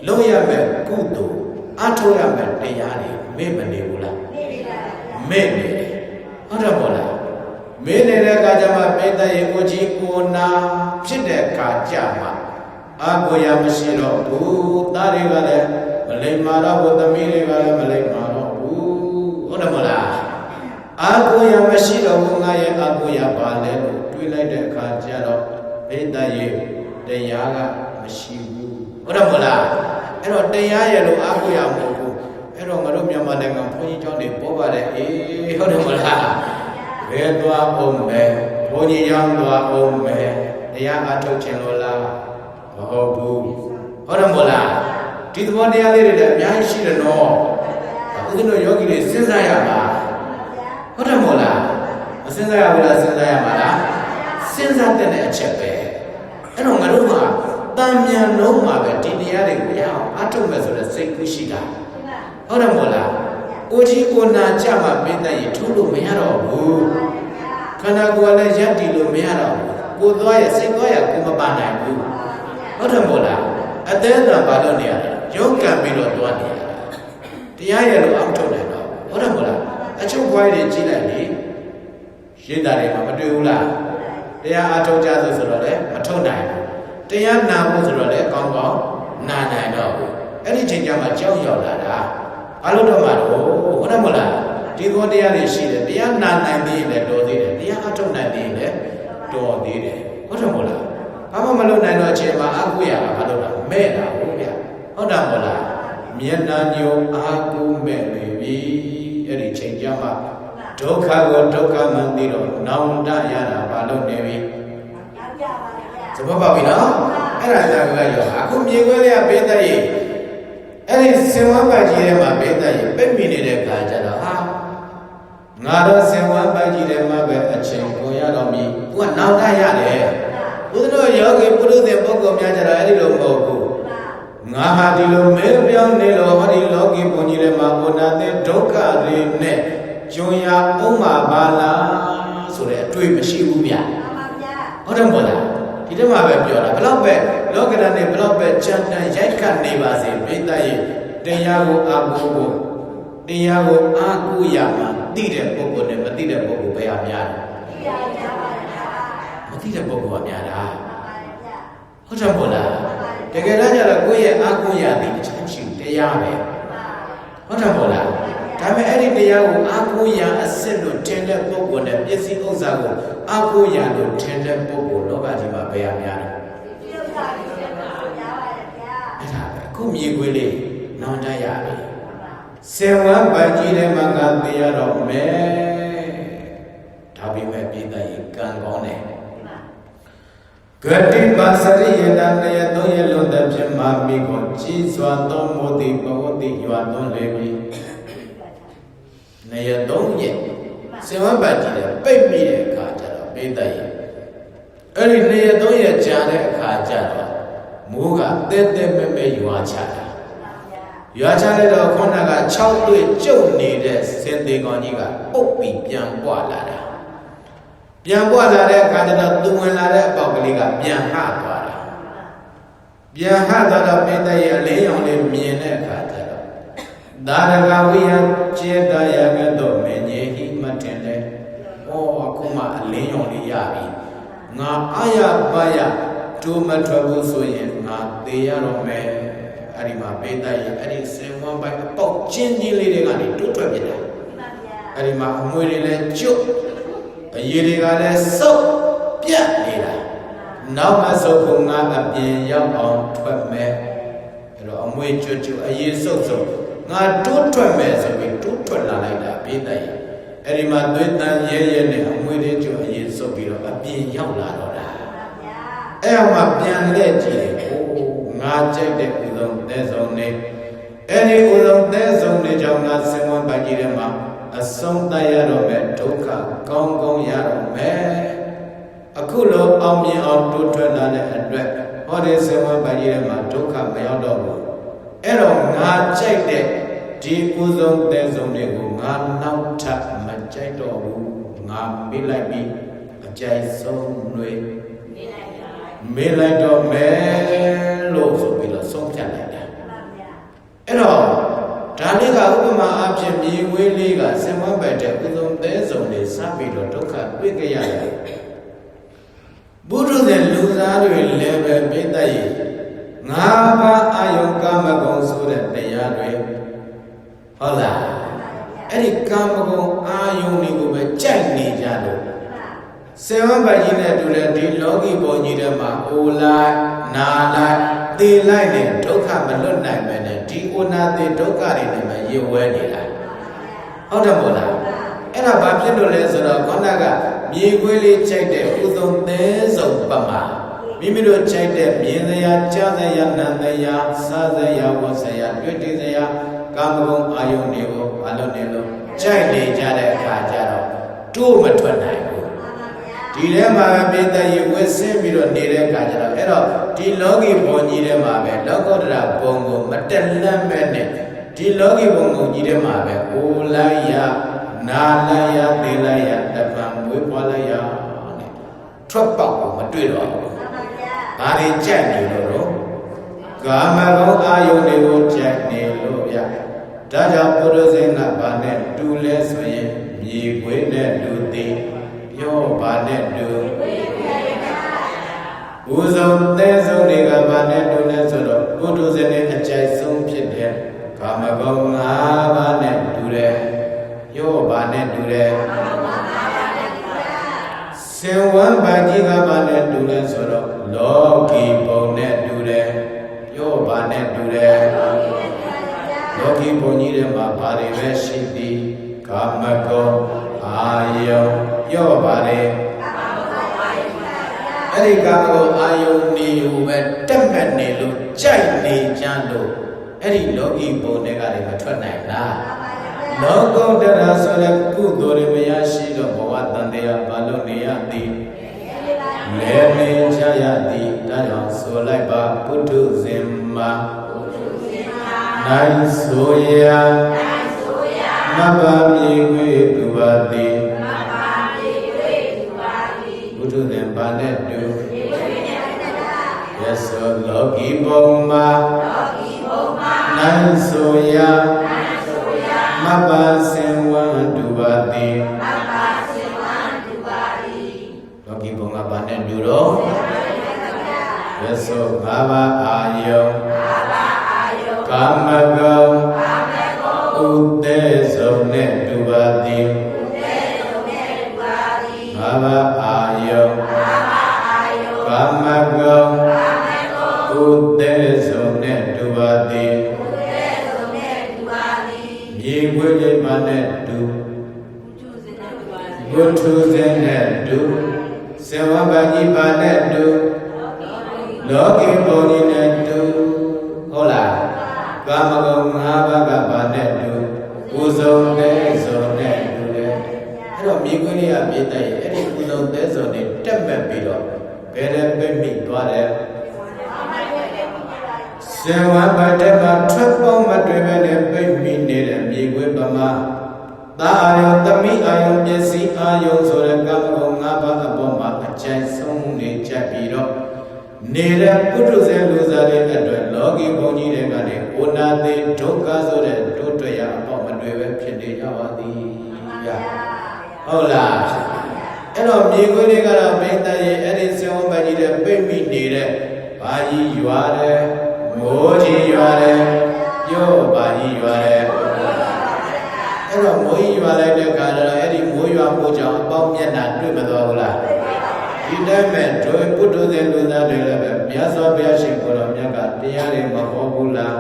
လုပ်ရမယ်ကုသိုလ်အထောက်ရမယ်တရားတွေမေ့မနေဘူးလားမေ့နေတယ်ဟုတ်တယ်မို့လားမေ့နေတဲ့အခါကျမှပိဋကရေကိုကြီးကိုနာဖြစ်တဲ့အခါကျမှအာကိုရမရှိတော့ဘူးသားတွေကလည်းမလိမ္မာတော့ဘူးသမီးတွေကလည်းမလိမ္မာတော့ဘူးဟုတ်တယ်မို့လားအာကိုရမရှိတော့ဘူးငါရဲ့အာကိုရပါလဲလို့တွေးလိုက်တဲ့အခါကျတော့ပိဋကရေတရားကမရှိဘူးဟုတ်တယ်မို့လားအဲ့တော့တရားရဲ့လို့အာကိုရမဟုတ်ဘူးအဲ့တော့ငါတို့မြန်မာနိုင်ငံဘုန်းကြီးကျောင်းတွေပေါ်ပါတယ်အေးဟုတ်တယ်မလားဘယ်သွားအောင်မဲဘုန်းကြီးကျောင်းသွားအောင်မဲတရားအထုတ်ခြင်းလို့လားမဟုတ်ဘူးဟုတ်တယ်မလားဒီသဘောတရားလေးတွေလည်းအများကြီးရှိတယ်နော်ဦးဇင်းတို့ယောဂီတွေစဉ်းစားရပါဟုတ်တယ်မလားမစဉ်းစားရဘူးလားစဉ်းစားရမှာလားစဉ်းစားတဲ့အချက်ပဲအဲ့တော့ငါတို့ကတန်မြန်လုံးမှာပဲဒီတရားတွေကိုရအောင်အထုတ်မယ်ဆိုတဲ့စိတ်ကူးရှိတာဟုတ်တယ်မို့လားကိုကြီးကိုနာကြမှာပိဋကရေထိုးလို့မရတော့ဘူးခန္ဓာကိုယ်လည်းရပ်တည်လို့မရတော့ဘူးကိုသွားရစိတ်သွားရကိုမပါနိုင်ဘူးဟုတ်တယ်မို့လားအသေးအံဘာလို့နေရလဲရုပ်ကံပြီးတော့သွားနေရတာတရားရလို့အောက်ထုတ်တယ်တော့ဟုတ်တယ်မို့လားအချုပ်ဘွားတွေကြီးလိုက်လေရိတ်တာတွေမှာမတွေ့ဘူးလားတရားအထုတ်ကြဆိုတော့လည်းမထုတ်နိုင်ဘူးတရားနာဖို့ဆိုတော့လည်းကောင်းကောင်းနာနိုင်တော့ဘူးအဲ့ဒီချိန်ကျမှကြောက်ရောက်လာတာဘာလို့တော့မှတော့ဟုတ်တယ်မလားဒီသောတရားတွေရှိတယ်တရားနာနိုင်သေးရင်လည်းတော်သေးတယ်တရားအထုတ်နိုင်သေးရင်လည်းတော်သေးတယ်ဟုတ်တယ်မလားဘာမှမလုပ်နိုင်တော့အချိန်မှာအာကုရတာဘာလို့လဲမဲ့တာဟုတ်ဗျဟုတ်တယ်မလားမျက်နှာညိုအာကုမဲ့နေပြီအဲ့ဒီချိန်ကျမှဒုက္ခကိုဒုက္ခမှန်သိတော့နောင်တရတာဘာလို့နေပြီသဘောပေါက်ပြီနော်အဲ့ဒါကြောင့်လည်းအခုမြေခွဲလေးကပေးတဲ့ရေအဲ့ဒီစင်ဝမ်းပိုက်ကြီးထဲမှာပေးတဲ့ရေပိတ်မိနေတဲ့ခါကျတော့ဟာငါတော့စင်ဝမ်းပိုက်ကြီးထဲမှာပဲအချိန်ကိုရတော့ပြီသူကနောင်တရတယ်ဘုရားတို့ယောဂီပုရုဇဉ်ပုဂ္ဂိုလ်များကြတော့အဲ့ဒီလိုမဟုတ်ဘူးငါဟာဒီလိုမဲပြောင်းနေလို့ဟောဒီလောကီဘုံကြီးထဲမှာဘုနာတဲ့ဒုက္ခတွေနဲ့ဂျုံရအောင်မှာပါလားဆိုတဲ့အတွေ့မရှိဘူးဗျဟုတ်တယ်မို့လားဒီတည်းမှာပဲပြောတာဘလောက်ပဲလောကဓာတ်နဲ့ဘလောက်ပဲကြံတန်ရိုက်ခတ်နေပါစေပိဋကရဲ့တရားကိုအာကိုကိုတရားကိုအာကုရမှာသိတဲ့ပုဂ္ဂိုလ်နဲ့မသိတဲ့ပုဂ္ဂိုလ်ပဲအများတယ်မသိတဲ့ပုဂ္ဂိုလ်ကများတာဟုတ်တယ်မို့လားတကယ်တော့ကျတော့ကိုယ့်ရဲ့အာကုရသည်တစ်ချက်ရှိတရားပဲဟုတ်တယ်မို့လားဒါပေမဲ့အဲ့ဒီတရားကိုအာကိုရအစစ်လို့ထင်တဲ့ပုဂ္ဂိုလ်နဲ့ပစ္စည်းဥစ္စာကိုအာကိုရလို့ထင်တဲ့ပုဂ္ဂိုလ်လောကကြီးမှာဘယ်အများလဲအဲ့ဒါပဲခုမြေခွေးလေးနောင်တရပြီစေဝံပန်းကြီးထဲမှာငါသိရတော့မယ်ဒါပေမဲ့ပြည်သားကြီးကံကောင်းတယ်ဂတိပါစရိယနာနယသုံးရလုံးတဲ့ဖြစ်မှာမိကိုကြီးစွာသောမောတိဘဝတိရွာသွန်းလေပြီနေရသုံးရက်စေဝံပန်းကြီးထဲပိတ်မိတဲ့အခါကျတော့ပြည်သားကြီးအဲ့ဒီနေရသုံးရက်ကြာတဲ့အခါကျတော့ မိုးကတဲတဲမဲမဲရွာချတာရွာချလိုက်တော့ခေါင်းက6တွေ့ကျုပ်နေတဲ့စင်သေးကောင်ကြီးကပုတ်ပြီးပြန်ပွားလာတာပြန်ပွားလာတဲ့အခါကျတော့သူဝင်လာတဲ့အပေါက်ကလေးကပြန်ဟသွားတာပြန်ဟသွားတော့ပိဿရဲ့အလင်းရောင်လေးမြင်တဲ့အခါကျတော့ဒါရကဝိယကျေတယကတော့မင်းကြီးဟိမထင်တယ်။ဩအခုမှအလင်းရောင်လေးရပြီ။ငါအာရပါရတိုးမထွက်ဘူးဆိုရင်ငါသေရတော့မယ်။အဲ့ဒီမှာပိဿရဲ့အဲ့ဒီစင်ဝမ်းပိုက်အပေါက်ချင်းကြီးလေးတွေကနေတိုးထွက်ပြတယ်။အဲ့ဒီမှာအမွေတွေလည်းကျွတ်အရည်တွေကလည်းစုပ်ပြတ်နေတာနောက်မှစုပ်ဖို့ငါအပြင်ရောက်အောင်ထွက်မယ်အဲ့တော့အမွေကျွတ်ကျွတ်အရည်စုပ်စုပ်ငါတိုးထွက်မယ်ဆိုပြီးတိုးထွက်လာလိုက်တာပြိတ္တရဲ့အဲ့ဒီမှာသွေးတန်ရဲရဲနဲ့အမွေတွေကျွတ်အရည်စုပ်ပြီးတော့အပြင်ရောက်လာတော့တာအဲ့ဟောပြန်လဲကြည့်တယ်ငါကြိုက်တဲ့ဥဆုံးသဲဆုံးနေအဲ့ဒီဥဆုံးသဲဆုံးနေကြောင့်ငါစင်ဝန်းပိုက်ကြီးထဲမှာအဆုံးတရတော့မဲ့ဒုက္ခကောင်းကောင်းရတော့မယ်အခုလိုအောင်မြင်အောင်တိုးထွက်လာတဲ့အတွက်ဟောဒီဆေဝါပါကြီးထဲမှာဒုက္ခမရောက်တော့ဘူးအဲ့တော့ငါကြိုက်တဲ့ဒီဥဆုံးတဲ့ဆုံးတွေကိုငါနောက်ထပ်မကြိုက်တော့ဘူးငါမေးလိုက်ပြီးအကြိုက်ဆုံးတွေမေးလိုက်တော့မယ်လို့ဆိုပြီးတော့ဆုံးဖြတ်လိုက်တာအဲ့တော့ဒါလေးကဥပမာအဖြစ်မြေဝေးလေးကစင်ဝတ်ပတ်တဲ့ဥဆုံးသဲဆုံးတွေစပြီးတော့ဒုက္ခတွေ့ကြရတယ်ဘုဒ္ဓရဲ့လူသားတွေလည်းပဲပိဋကရဲ့ငါးပါးအာယုကာမဂုဏ်ဆိုတဲ့တရားတွေဟုတ်လားအဲ့ဒီကာမဂုဏ်အာယုတွေကိုပဲကြိုက်နေကြလို့စင်ဝတ်ပတ်ကြီးနဲ့တူတဲ့ဒီလောကီဘုံကြီးထဲမှာအိုလိုက်နာလိုက်သေလိုက်နဲ့ဒုက္ခမလွတ်နိုင်ပဲနဲ့ဒီအိုနာသေဒုက္ခတွေနဲ့မှရေဝဲနေတာဟုတ်တယ်မို့လားအဲ့ဒါဘာဖြစ်လို့လဲဆိုတော့ခေါင်းကမြေခွေးလေးချိန်တဲ့ဥသုံသဲဆုံးပမာမိမိတို့ချိန်တဲ့မြင်စရာကြားစရာနားစရာစားစရာဝတ်စရာတွေ့တည်စရာကာမဂုဏ်အာယုန်တွေကိုဘာလို့နေလို့ကြိုက်နေကြတဲ့အခါကျတော့တိုးမထွက်နိုင်ဘူးဒီထဲမှာပိဋကရေဝတ်ဆင်းပြီးတော့နေတဲ့အခါကျတော့အဲ့တော့ဒီလောကီဘုံကြီးထဲမှာပဲလောကုတ္တရာဘုံကိုမတက်လန့်မဲ့နဲ့ဒီလောကီဘုံကိုကြီးထဲမှာပဲအိုလိုက်ရနာလိုက်ရသေလိုက်ရတပံမွေးပွားလိုက်ရနဲ့ထွက်ပေါက်ကိုမတွေ့တော့ဘူး။ဒါတွေကြိုက်နေလို့ကာမဂုဏ်အာယုန်တွေကိုကြိုက်နေလို့ဗျ။ဒါကြောင့်ပုရိသေကဘာနဲ့တူလဲဆိုရင်မြေခွေးနဲ့လူသိပြောဘာနဲ့တူဥဆုံးသဲဆုံးတွေကဘာနဲ့တူလဲဆိုတော့ပုထုဇဉ်ရဲ့အကြိုက်ဆုံးဖြစ်တဲ့ကာမဂုဏ်၅ပါးနဲ့တူတယ်ယောဘာနဲ့တူတယ်စင်ဝမ်းပါကြီးကဘာနဲ့တူလဲဆိုတော့လောကီဘုံနဲ့တူတယ်ယောဘာနဲ့တူတယ်လောကီဘုံကြီးထဲမှာဘာတွေပဲရှိသည်ကာမဂုဏ်အာယုန်ယောဘာတွေအဲ့ဒီကာမဂုဏ်အာယုန်နေကိုပဲတက်မှတ်နေလို့ကြိုက်နေကြလို့အဲ့ဒီလောကီဘုံတွေကလည်းမထွက်နိုင်လားလောကုတ္တရာဆိုတဲ့ကုသိုလ်တွေမရရှိတော့ဘဝတန်တရားဘာလို့နေရသည်လဲနေကြရသည်ဒါကြောင့်ဆိုလိုက်ပါပုထုဇဉ်မှာနိုင်ဆိုရာမပ္ပမြေခွေသူပါသည်ပုထုဇဉ်ဘာနဲ့တူရသောလောကီဘုံမှာနိုင်ဆိုရာမပ္ပစင်ဝံတူပါသည်လောကီဘုံကဘာနဲ့တူတော့ရသောငါးပါးအာယုံကာမဂုဏ်ဥဒေဆုံးနဲ့တူပါသည်ငါးပါးအာယုံကာမဂုဏ်ဥဒေဆုံးနဲ့တူပါသည်မြေခွေးလေးပါနဲ့တူဘုထုဇဉ်နဲ့တူစေဝဘာကြီးပါနဲ့တူလောကီဘုံကြီးနဲ့တူဟုတ်လားကာမဂုဏ်၅ပါးကပါနဲ့တူဥဆုံးတဲ့ဆုံးနဲ့တူတယ်အဲ့တော့မြေခွေးလေးကမြေတိုက်ရဲ့အဲ့ဒီဥဆုံးတဲ့ဆုံးနဲ့တက်မှတ်ပြီးတော့ဘယ်နဲ့ပြမိသွားတယ် င်ဝါဘတ်တက်မှာထွက်ပေါင်းမတွေ့ပဲနဲ့ပိတ်မိနေတဲ့မြေခွေးပမာသာအာယုံသမီးအာယုံပစ္စည်းအာယုံဆိုတဲ့ကမ္မဂုဏ်၅ပါးအပေါ်မှာအကျဉ်းဆုံးနေကြပြီးတော့နေတဲ့ပုထုဇဉ်လူစားတွေအတွက်လောကီဘုံကြီးတွေကနေဩနာတိဒုက္ခဆိုတဲ့ဒုတွေ့ရအပေါ်မတွေ့ပဲဖြစ်နေကြပါသည်ဗျာဟုတ်လားအဲ့တော့မြေခွေးတွေကတော့ပိဋကရဲ့အဲ့ဒီစေဝမကြီးတဲ့ပိတ်မိနေတဲ့ဘာကြီးရွာတယ်မိုးကြီးရွာတယ်ပြောဘာကြီးရွာတယ်အဲ့တော့မိုးကြီးရွာလိုက်တဲ့အခါကျတော့အဲ့ဒီမိုးရွာမှုကြောင့်အပေါင်းမျက်နှာတွေ့မသွားဘူးလားဒီတိုင်းမဲ့တို့ပုထုဇဉ်လူသားတွေလည်းပဲမြတ်စွာဘုရားရှင်ကိုယ်တော်မြတ်ကတရားတွေမဟောဘူးလား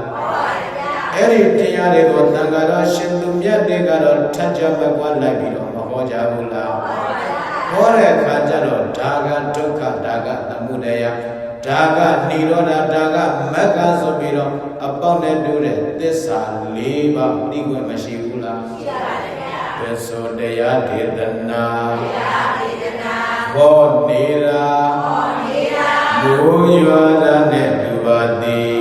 အဲ့ဒီတရားတွေကိုသံဃာတော်ရှင်သူမြတ်တွေကတော့ထပ်ကြမကွာလိုက်ပြီးတော့မဟောကြဘူးလားဟောတဲ့အခါကျတော့ဒါကဒုက္ခဒါကသမုဒယဒါကနိရောဓဒါကမဂ္ဂဆိုပြီးတော့အပေါင်းနဲ့တူတဲ့သစ္စာ၄ပါးသိခွင့်မရှိဘူးလားရှိပါတယ်ဗျာသစ္စောတရားဒေသနာဟောနေတာဘုရားတာနဲ့တူပါသည်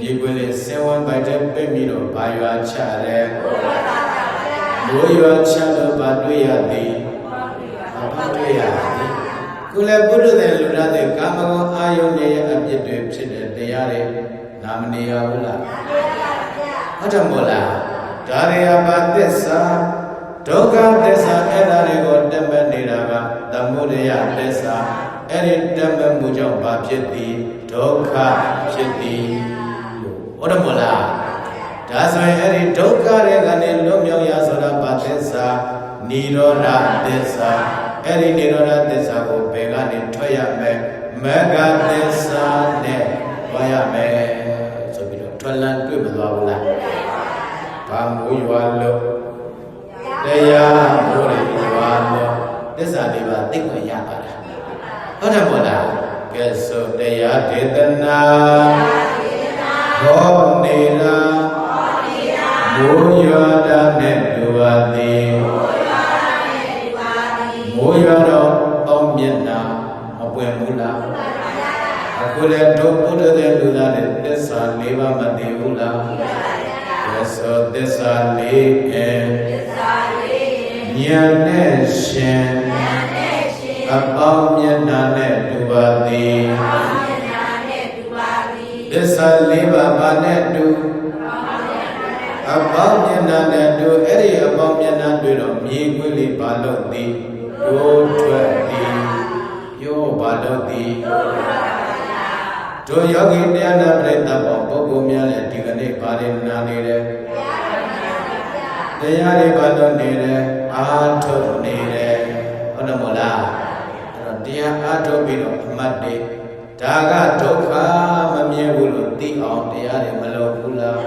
ဒီကွေလေးစင်ဝန်းပိုက်တဲ့ပြိမိတော့ဘာရွာချတယ်ဘုရားချတော့ဘာတွေ့ရသည်ဘာတွေ့ရသည်ကုလပုရုဇဉ်လူသားတွေကာမဂုဏ်အာယုန်ရဲ့အပြစ်တွေဖြစ်တဲ့တရားတွေနာမနေရဘူးလားဟုတ်တယ်မို့လားဒါရီယဘာသစ္စာဒုက္ခသစ္စာအဲ့ဒါတွေကိုတက်မဲ့နေတာကသမုဒယသစ္စာအဲ့ဒီတက်မဲ့မှုကြောင့်ဘာဖြစ်သည်ဒုက္ခဖြစ်သည်ဟုတ်တယ်မို့လားဒါဆိုရင်အဲ့ဒီဒုက္ခတွေကနေလွတ်မြောက်ရဆိုတာဘာသစ္စာနိရောဓသစ္စာအဲ့ဒီနိရောဓသစ္စာကိုဘယ်ကနေထွက်ရမလဲမဂ္ဂသစ္စာနဲ့သွားရမယ်ဆိုပြီးတော့ထွက်လန်းတွေ့မသွားဘူးလားဘာမိုးရွာလို့တရားမိုးတွေရွာလို့သစ္စာလေးပါသိခွင့်ရပါလားဟုတ်တယ်မို့လားကဲဆိုတရားဒေသနာဟောနေတာမိုးရွာတာနဲ့တူပါသည်မိုးရွာတော့ပေါင်းမျက်နှာမပွင့်ဘူးလားအခုလည်းတို့ပုထုဇဉ်လူသားတွေသစ္စာ၄ပါးမသိဘူးလားသစ္စာ၄ဉာဏ်နဲ့ရှင်အပေါင်းမျက်နှာနဲ့တူပါသည်သစ္စာ၄ပါးဘာနဲ့တူအပေါင်းမျက်နှာနဲ့တူအဲ့ဒီအပေါင်းမျက်နှာတွေ့တော့မြေခွေးလေးဘာလို့သည်တို့ထွက်သည်ယောဘာလို့သည်တို့ယောဂီတရားနာပရိသတ်ပေါ်ပုဂ္ဂိုလ်များလည်းဒီကနေ့ဘာတွေနာနေတယ်တရားတွေဘာလို့နေတယ်အာထုတ်နေတယ်ဟုတ်တယ်မို့လားအဲ့တော့တရားအာထုတ်ပြီးတော့အမှတ်တွေဒါကဒုက္ခမမြင်ဘူးလို့သိအောင်တရားတွေမလုပ်ဘူးလား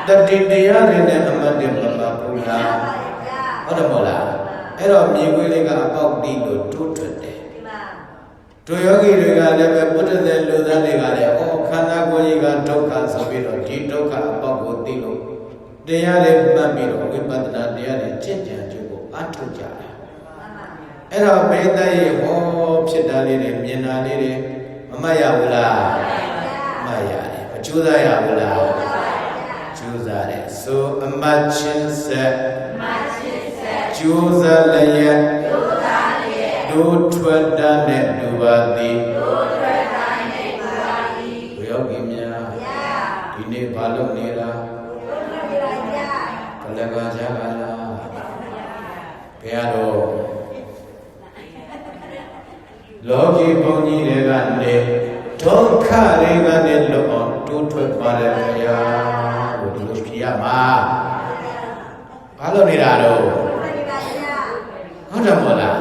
တတိတရားတွေနဲ့အမှတ်တွေမပါဘူးလားဟုတ်တယ်မို့လားအဲ့တော့မြေခွေးလေးကအပေါက်တီးလို့တိုးထွက်တယ်တို့ယောဂီတွေကလည်းပဲပုထုဇဉ်လူသားတွေကလည်းခန္ဓာကိုယ်ကြီးကဒုက္ခဆိုပြီးတော့ဒီဒုက္ခအပေါက်ကိုသိလို့တရားတွေမှတ်ပြီးတော့ဝိပဿနာတရားတွေကျင့်ကြံကြဖို့အထောက်ကြတယ်အဲ့တော့ဘိသရဲ့ဟောဖြစ်တာလေးတွေမြင်တာလေးတွေမမှတ်ရဘူးလားမှတ်ရတယ်မကြိုးစားရဘူးလားကြိုးစားတယ်ဆိုအမှတ်ချင်းဆက်ကြိုးစားလျက်တို့ထွက်တာနဲ့တူပါသည်ဘုယောဂီများဒီနေ့ဘာလုပ်နေတာဘလကကြပါလားဘုရားတော်လောကီဘုံကြီးတွေကနေဒုက္ခတွေကနေလွတ်အောင်တိုးထွက်ပါလေဘုရားလို့ဒီလိုဖြေရမှာဘာလုပ်နေတာတော့ဟုတ်တယ်မို့လား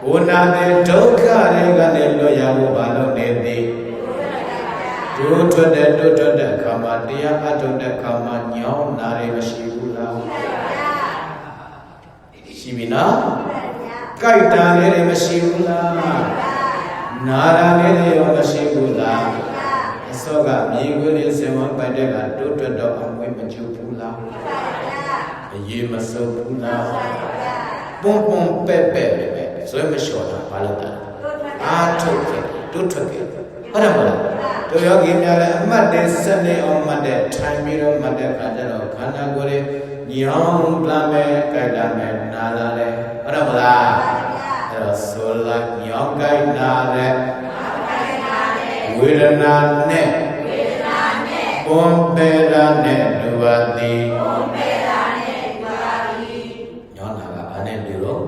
ဝိနာတိဒုက္ခတွေကနေလွတ်ရဖို့ဘာလုပ်နေသည်တိုးထွက်တဲ့အခါမှာတရားအထုတ်တဲ့အခါမှာညောင်းနာတွေမရှိဘူးလားရှိပြီနော်ကြိုက်တာလေးတွေမရှိဘူးလားနာတာလေးတွေရောမရှိဘူးလားအစောကမြေခွေးလေးစင်ဝန်းပိုက်တဲ့ကတိုးထွက်တော့အမွေးမကျုပ်ဘူးလားအရေးမစုပ်ဘူးလားပုံပုံပဲ့ပဲ့ပဲဆွဲမလျှော်တာဘာလို့လဲအာထုတ်ခဲ့တိုးထွက်ခဲ့ ဟုတ်တယ်မလားတို့ယောဂီများလည်းအမှတ်တည်းစနေအောင်မှတ်တဲ့ထိုင်ပြီးတော့မှတ်တဲ့အခါကျတော့ခန္ဓာကိုယ်ရဲ့ညောင်းလာမယ်ကြိုက်လာမယ်နာလာတယ်ဟုတ်တယ်မလားအဲ့တော့ဆိုလိုက်ညောင်းကြိုက်နာတယ်ဝေဒနာနဲ့ပွန်ပေရာနဲ့ဒုဝတိညောင်းနာကဘာနဲ့တူတော့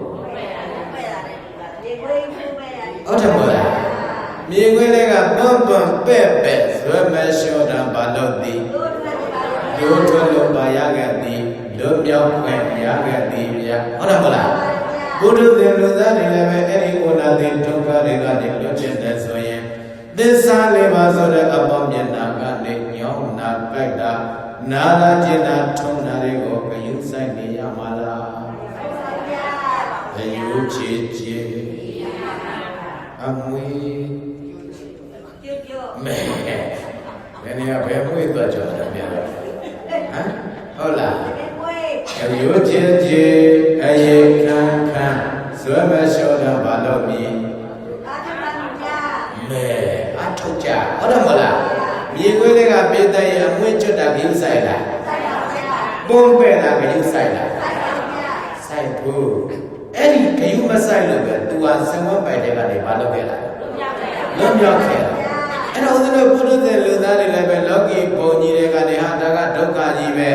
ဟုတ်တယ်မလားမြေခွေးလေးကပွန်ပွန်ပဲ့ပဲ့ဇွဲမလျှော့တာဘာလို့သည်ဒုထွက်လို့ပါရခဲ့သည်လွတ်မြောက်ခွင့်ရခဲ့သည်ဗျာဟုတ်တယ်မလားဘုဒ္ဓသင်လူသားတွေလည်းပဲအဲ့ဒီကိုနာတိဒုက္ခတွေကနေလွတ်ကျင်တဲ့ဆိုရင်သစ္စာလေးပါဆိုတဲ့အပေါင်းမျက်နာကနေညောင်းနာကြိုက်တာနာလာကျင်တာထုံတာတွေကိုဂယုဆိုင်နေရမှာလားဂယုချေချေအမွေမဲဘယ်နေရာဘယ်မွေသွားကြတယ်များဟမ်ဟုတ်လားဂယုချေချေအယေခံခံဇွဲမလျှော့တာဘာလို့မြည်မဲအထုတ်ကြဟုတ်တယ်မလားမြေခွေးလေးကပေးတဲ့ရအမွေးချွတ်တာဂယုဆိုင်လားပွန်ပဲ့တာဂယုဆိုင်လားဆိုင်ဘူးအဲ့ဒီဂယုမဆိုင်လို့ပဲသူဟာစံဝတ်ပိုက်တဲ့ကနေမလုပ်ခဲ့တာလွတ်မြောက်ခဲ့တာအဲ့တော့ဦးဇင်းတို့ပုရိသေလူသားတွေလည်းပဲလောကီပုံကြီးတွေကနေဟာဒါကဒုက္ခကြီးပဲ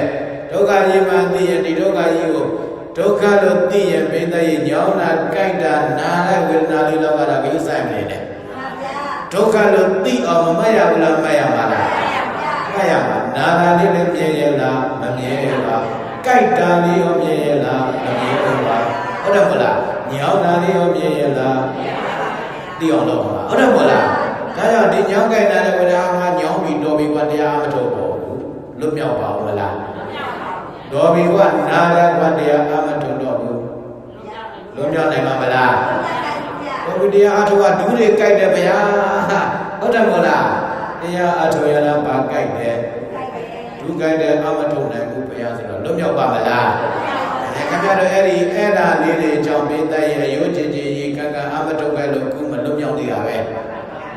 ဒုက္ခကြီးမှသိရင်ဒီဒုက္ခကြီးကိုဒုက္ခလို့သိရင်ပိဿရဲ့ညောင်းတာကြိုက်တာနာတဲ့ဝေဒနာလေးတော့ကဂယုဆိုင်မနေနဲ့ဒုက္ခလို့သိအောင်မမှတ်ရဘူးလားမှတ်ရမှာလားမှတ်ရမှာနာတာလေးလည်းမြင်ရလားမမြင်ရလားကြိုက်တာလေးရောမြင်ရလားမမြင်ရပါဟုတ်တယ်မလားညောင်းတာလေးရောမြင်ရလားသိအောင်လုပ်ပါဟုတ်တယ်မလားဒါကြောင့်ဒီညောင်းကြိုက်တာလည်းဝေဒနာမှာညောင်းပြီးတော်ပြီးကတရားမထုတ်ပါဘူးလွတ်မြောက်ပါဦးမလားတော်ပြီးကနာတဲ့ကတရားအမထုတ်တော့ဘူးလွတ်မြောက်နိုင်မှာမလားဘုရားအထုကဒူးတွေကြိုက်တယ်ဗျာဟုတ်တယ်မို့လားတရားအထုရတာပါကြိုက်တယ်ဒူးကြိုက်တယ်အမထုတ်နိုင်ဘူးဗျာဆိုတော့လွတ်မြောက်ပါမလားခင်ဗျားတို့အဲ့ဒါလေးတွေအကြောင်းပေးတဲ့ရရိုးချင်ချင်ရေကကအမထုတ်ခဲ့လို့ခုမလွတ်မြောက်သေးတာပဲ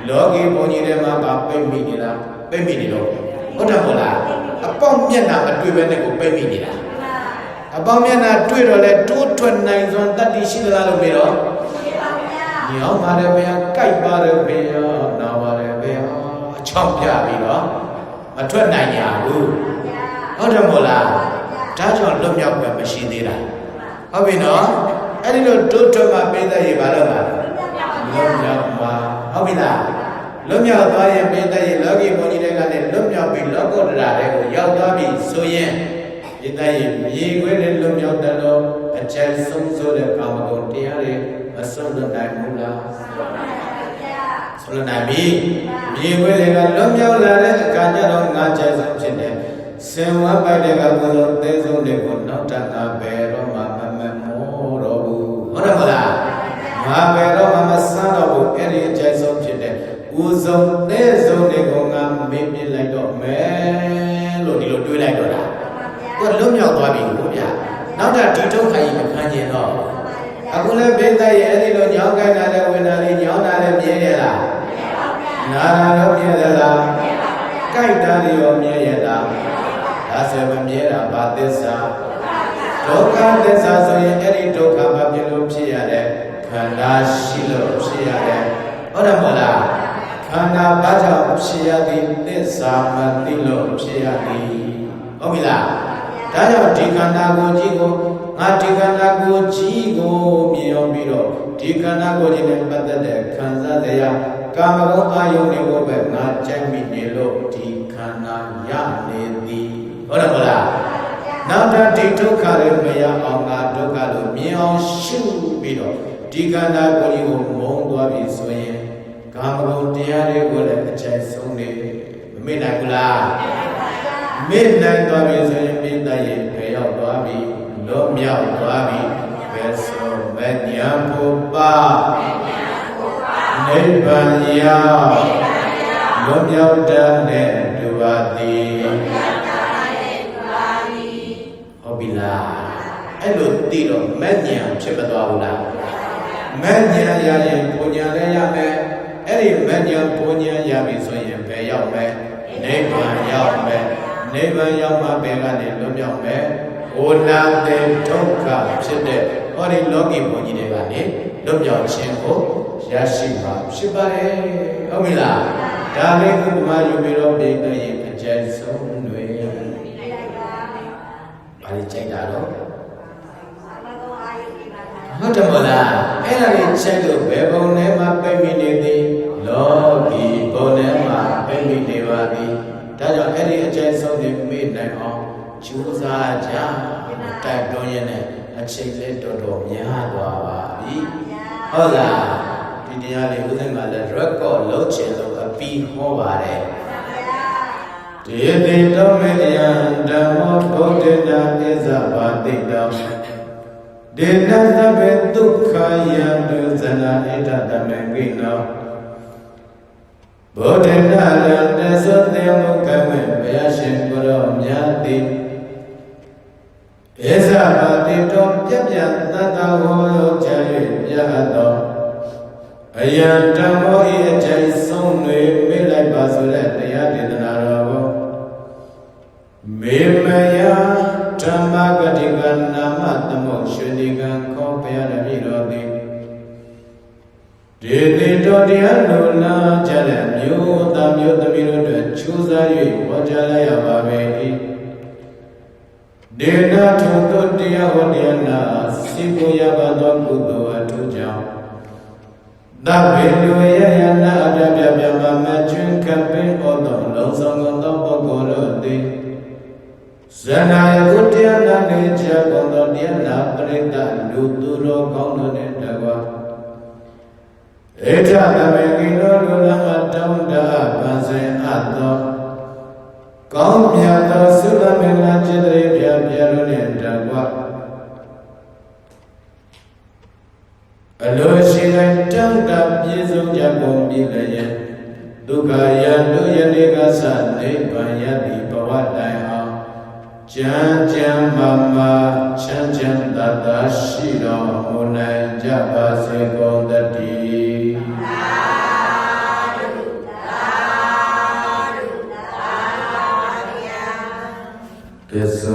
လောကီဘုံကြီးထဲမှာပါပိတ်မိနေတာပိတ်မိနေလို့ဟုတ်တယ်မို့လားအပေါက်မျက်နှာမတွေ့ပဲနဲ့ကိုပိတ်မိနေတာအပေါက်မျက်နှာတွေ့တော့လဲတိုးထွက်နိုင်စွမ်းတတ္တိရှိသလားလို့ပြောတော့ညောင်းပါတယ်ဗျာကြိုက်ပါတယ်ဗျာနာပါတယ်ဗျာအချောင်းပြပြီးတော့မထွက်နိုင်ရဘူးဟုတ်တယ်မို့လားဒါကြောင့်လွတ်မြောက်ပဲမရှိသေးတာဟုတ်ပြီနော်အဲ့ဒီလိုတိုးထွက်မှပေးတဲ့ရေဘာလို့ပါလွတ်မြောက်ပါဟုတ်ပြီလားလွတ်မြောက်သွားရင်ပေးတဲ့ရေလောကီဘုံကြီးတွေကနေလွတ်မြောက်ပြီးလောကုတ္တရာတွေကိုရောက်သွားပြီဆိုရင်ပေးတဲ့ရေမြေခွေးနဲ့လွတ်မြောက်တယ်လို့အကျဉ်းဆုံးဆိုတဲ့ကာမဂုဏ်တရားတွေမဆုံးလွတ်နိုင်ဘူးလားဆုံးလွတ်နိုင်ပြီမြေခွေးတွေကလွတ်မြောက်လာတဲ့အခါကျတော့ငါကျဆုံးဖြစ်တယ်စင်ဝါပိုက်တဲ့ကဘုလိုသေးဆုံးတွေကိုနောက်တကဘယ်တော့မှမမောတော့ဘူးဟုတ်တယ်မလားငါဘယ်တော့မှမဆန်းတော့ဘူးအဲ့ဒီအကျဉ်းဆုံးဖြစ်တဲ့ဦးဆုံးသေးဆုံးတွေကိုငါမေ့ပြလိုက်တော့မယ်လို့ဒီလိုတွေးလိုက်တော့တာသူကလွတ်မြောက်သွားပြီကိုဗျာနောက်တာဒီဒုက္ခကြီးမခံကျင်တော့အခုလည်းပိဿရဲ့အဲ့ဒီလိုညောင်းကြိုက်တာလည်းဝေဒနာလေးညောင်းတာလည်းမြင်ရလားနာတာလည်းမြင်ရလားကြိုက်တာလည်းရောမြင်ရလားဒါဆိုမမြဲတာဘာသစ္စာဒုက္ခသစ္စာဆိုရင်အဲ့ဒီဒုက္ခဘာဖြစ်လို့ဖြစ်ရတဲ့ခန္ဓာရှိလို့ဖြစ်ရတဲ့ဟုတ်တယ်မဟုတ်လားခန္ဓာဘာကြောင့်ဖြစ်ရသည်သစ္စာမသိလို့ဖြစ်ရသည်ဟုတ်ပြီလားဒါကြောင့်ဒီခန္ဓာကိုယ်ကြီးကိုငါဒီခန္ဓာကိုယ်ကြီးကိုမြင်အောင်ပြီးတော့ဒီခန္ဓာကိုယ်ကြီးနဲ့ပတ်သက်တဲ့ခံစားတရားကာမဂုဏ်အာယုန်တွေကိုပဲငါကြိုက်မိနေလို့ဒီခန္ဓာရနေသည်ဟုတ်တယ်မဟုတ်လားနောက်တော့ဒီဒုက္ခတွေမရအောင်ငါဒုက္ခလို့မြင်အောင်ရှုပြီးတော့ဒီခန္ဓာကိုယ်ကြီးကိုမုန်းသွားပြီဆိုရင်ကာမဂုဏ်တရားတွေကိုလည်းအကျဉ်းဆုံးနေမမေ့နိုင်ဘူးလားမေ့နိုင်သွားပြီဆိုရင်ပိဋကရဲ့ဘယ်ရောက်သွားပြီလွတ်မြောက်သွားပြီဘယ်ဆိုမဉဏ်ဖို့ပါနိဗ္ဗာန်ရောက်လွတ်မြောက်တဲ့ဒုပါတိဟုတ်ပြီလားအဲ့လိုသိတော့မဉဏ်ဖြစ်မသွားဘူးလားမဉဏ်ရရင်ဘုံဉဏ်လည်းရမယ်အဲ့ ဒီမဉ္ဇဉ်ဘုံဉဏ်ရပြီဆိုရင်ဘယ်ရောက်မလဲနိဗ္ဗာန်ရောက်မယ်နိဗ္ဗာန်ရောက်မှဘယ်ကနေလွတ်မြောက်မယ်ဩနာတေဒုက္ခဖြစ်တဲ့ဟောဒီလောကီဘုံကြီးတွေကနေလွတ်မြောက်ခြင်းကိုရရှိပါဖြစ်ပါတယ်ဟုတ်ပြီလားဒါလေးကုသမာယူပြီးတော့ပြေတဲ့ရင်အကျဉ်းဆုံးတွေဘာလို့ကြိုက်တာတော့ဟုတ်တယ်မလားအဲ့ဒါလေးချက်လို့ဘယ်ဘုံထဲမှာပြည့်မိနေသည်လောကီဘုံထဲမှာပြည့်မိနေပါသည်ဒါကြောင့်အဲ့ဒီအကျဉ်းဆုံးတွေမေ့နိုင်အောင်ကြိုးစားကြတိုက်တွန်းရင်းနဲ့အချိန်လေးတော်တော်များသွားပါပြီဟုတ်လားဒီတရားလေးဦးသိမ်းကလည်း record လုပ်ချင်လို့အပီဟောပါတယ်ဒေတိတောမေယံဓမ္မောဘုဒ္ဓနာဣဇဘာတိတောဒေနသဗ္ဗေဒုက္ခယံဒုဇနာဣဒတမေကိနောဘုဒ္ဓနာရတသုတေမုကမေဘုရားရှင်ကိုယ်တော်မြတ်သည်ဣဇဘာတိတောပြပြတတ္တဟောရောကြ၍ပြဟတ်သောအယံဓမ္မောဤအကျိဆုံးတွေမေ့လိုက်ပါဆိုတဲ့တရားဒေသနာတော်ကိုမေမယဓမ္မဂတိကနာမသမုတ်ရှင်ဒီကံခေါ်ပြရတဲ့ပြည်တော်သည်ဒေတိတော်တရားလိုလားကြတဲ့မျိုးသားမျိုးသမီးတို့အတွက်ချူစား၍ဟောကြားရပါပဲ၏ဒေနာထုတို့တရားဟောတရားနာစိတ်ကိုရပါသောကုသိုလ်အထူးကြောင့်သဗ္ဗေလူယယနာအပြပြပြမမကျွန်းကပင်ဩတော်လုံးစုံသောပုဂ္ဂိုလ်တို့သည်ဇနာယုတရားနာနေကြကုန်သောတရားနာပရိသတ်လူသူတော်ကောင်းတို့နှင့်တကွာဧထသမေကိနောလူလမတောင်းတပန်စင်အပ်သောကောင်းမြတ်သောသုလမင်္ဂလာจิตရေပြပြတို့နှင့်တကွာအလိုရှိတိုင်းတောင်းတပြည့်စုံကြကုန်ပြီလည်းဒုက္ခယတုယနေကသနိဗ္ဗာန်ယတိဘဝတိုင်အောင်ကြံကြံမာမာချမ်းချမ်းသာသာရှိတော်မူနိုင်ကြပါစေကုန်သတည်းသာဓုသာဓုသာဓုပါဗျာ This is a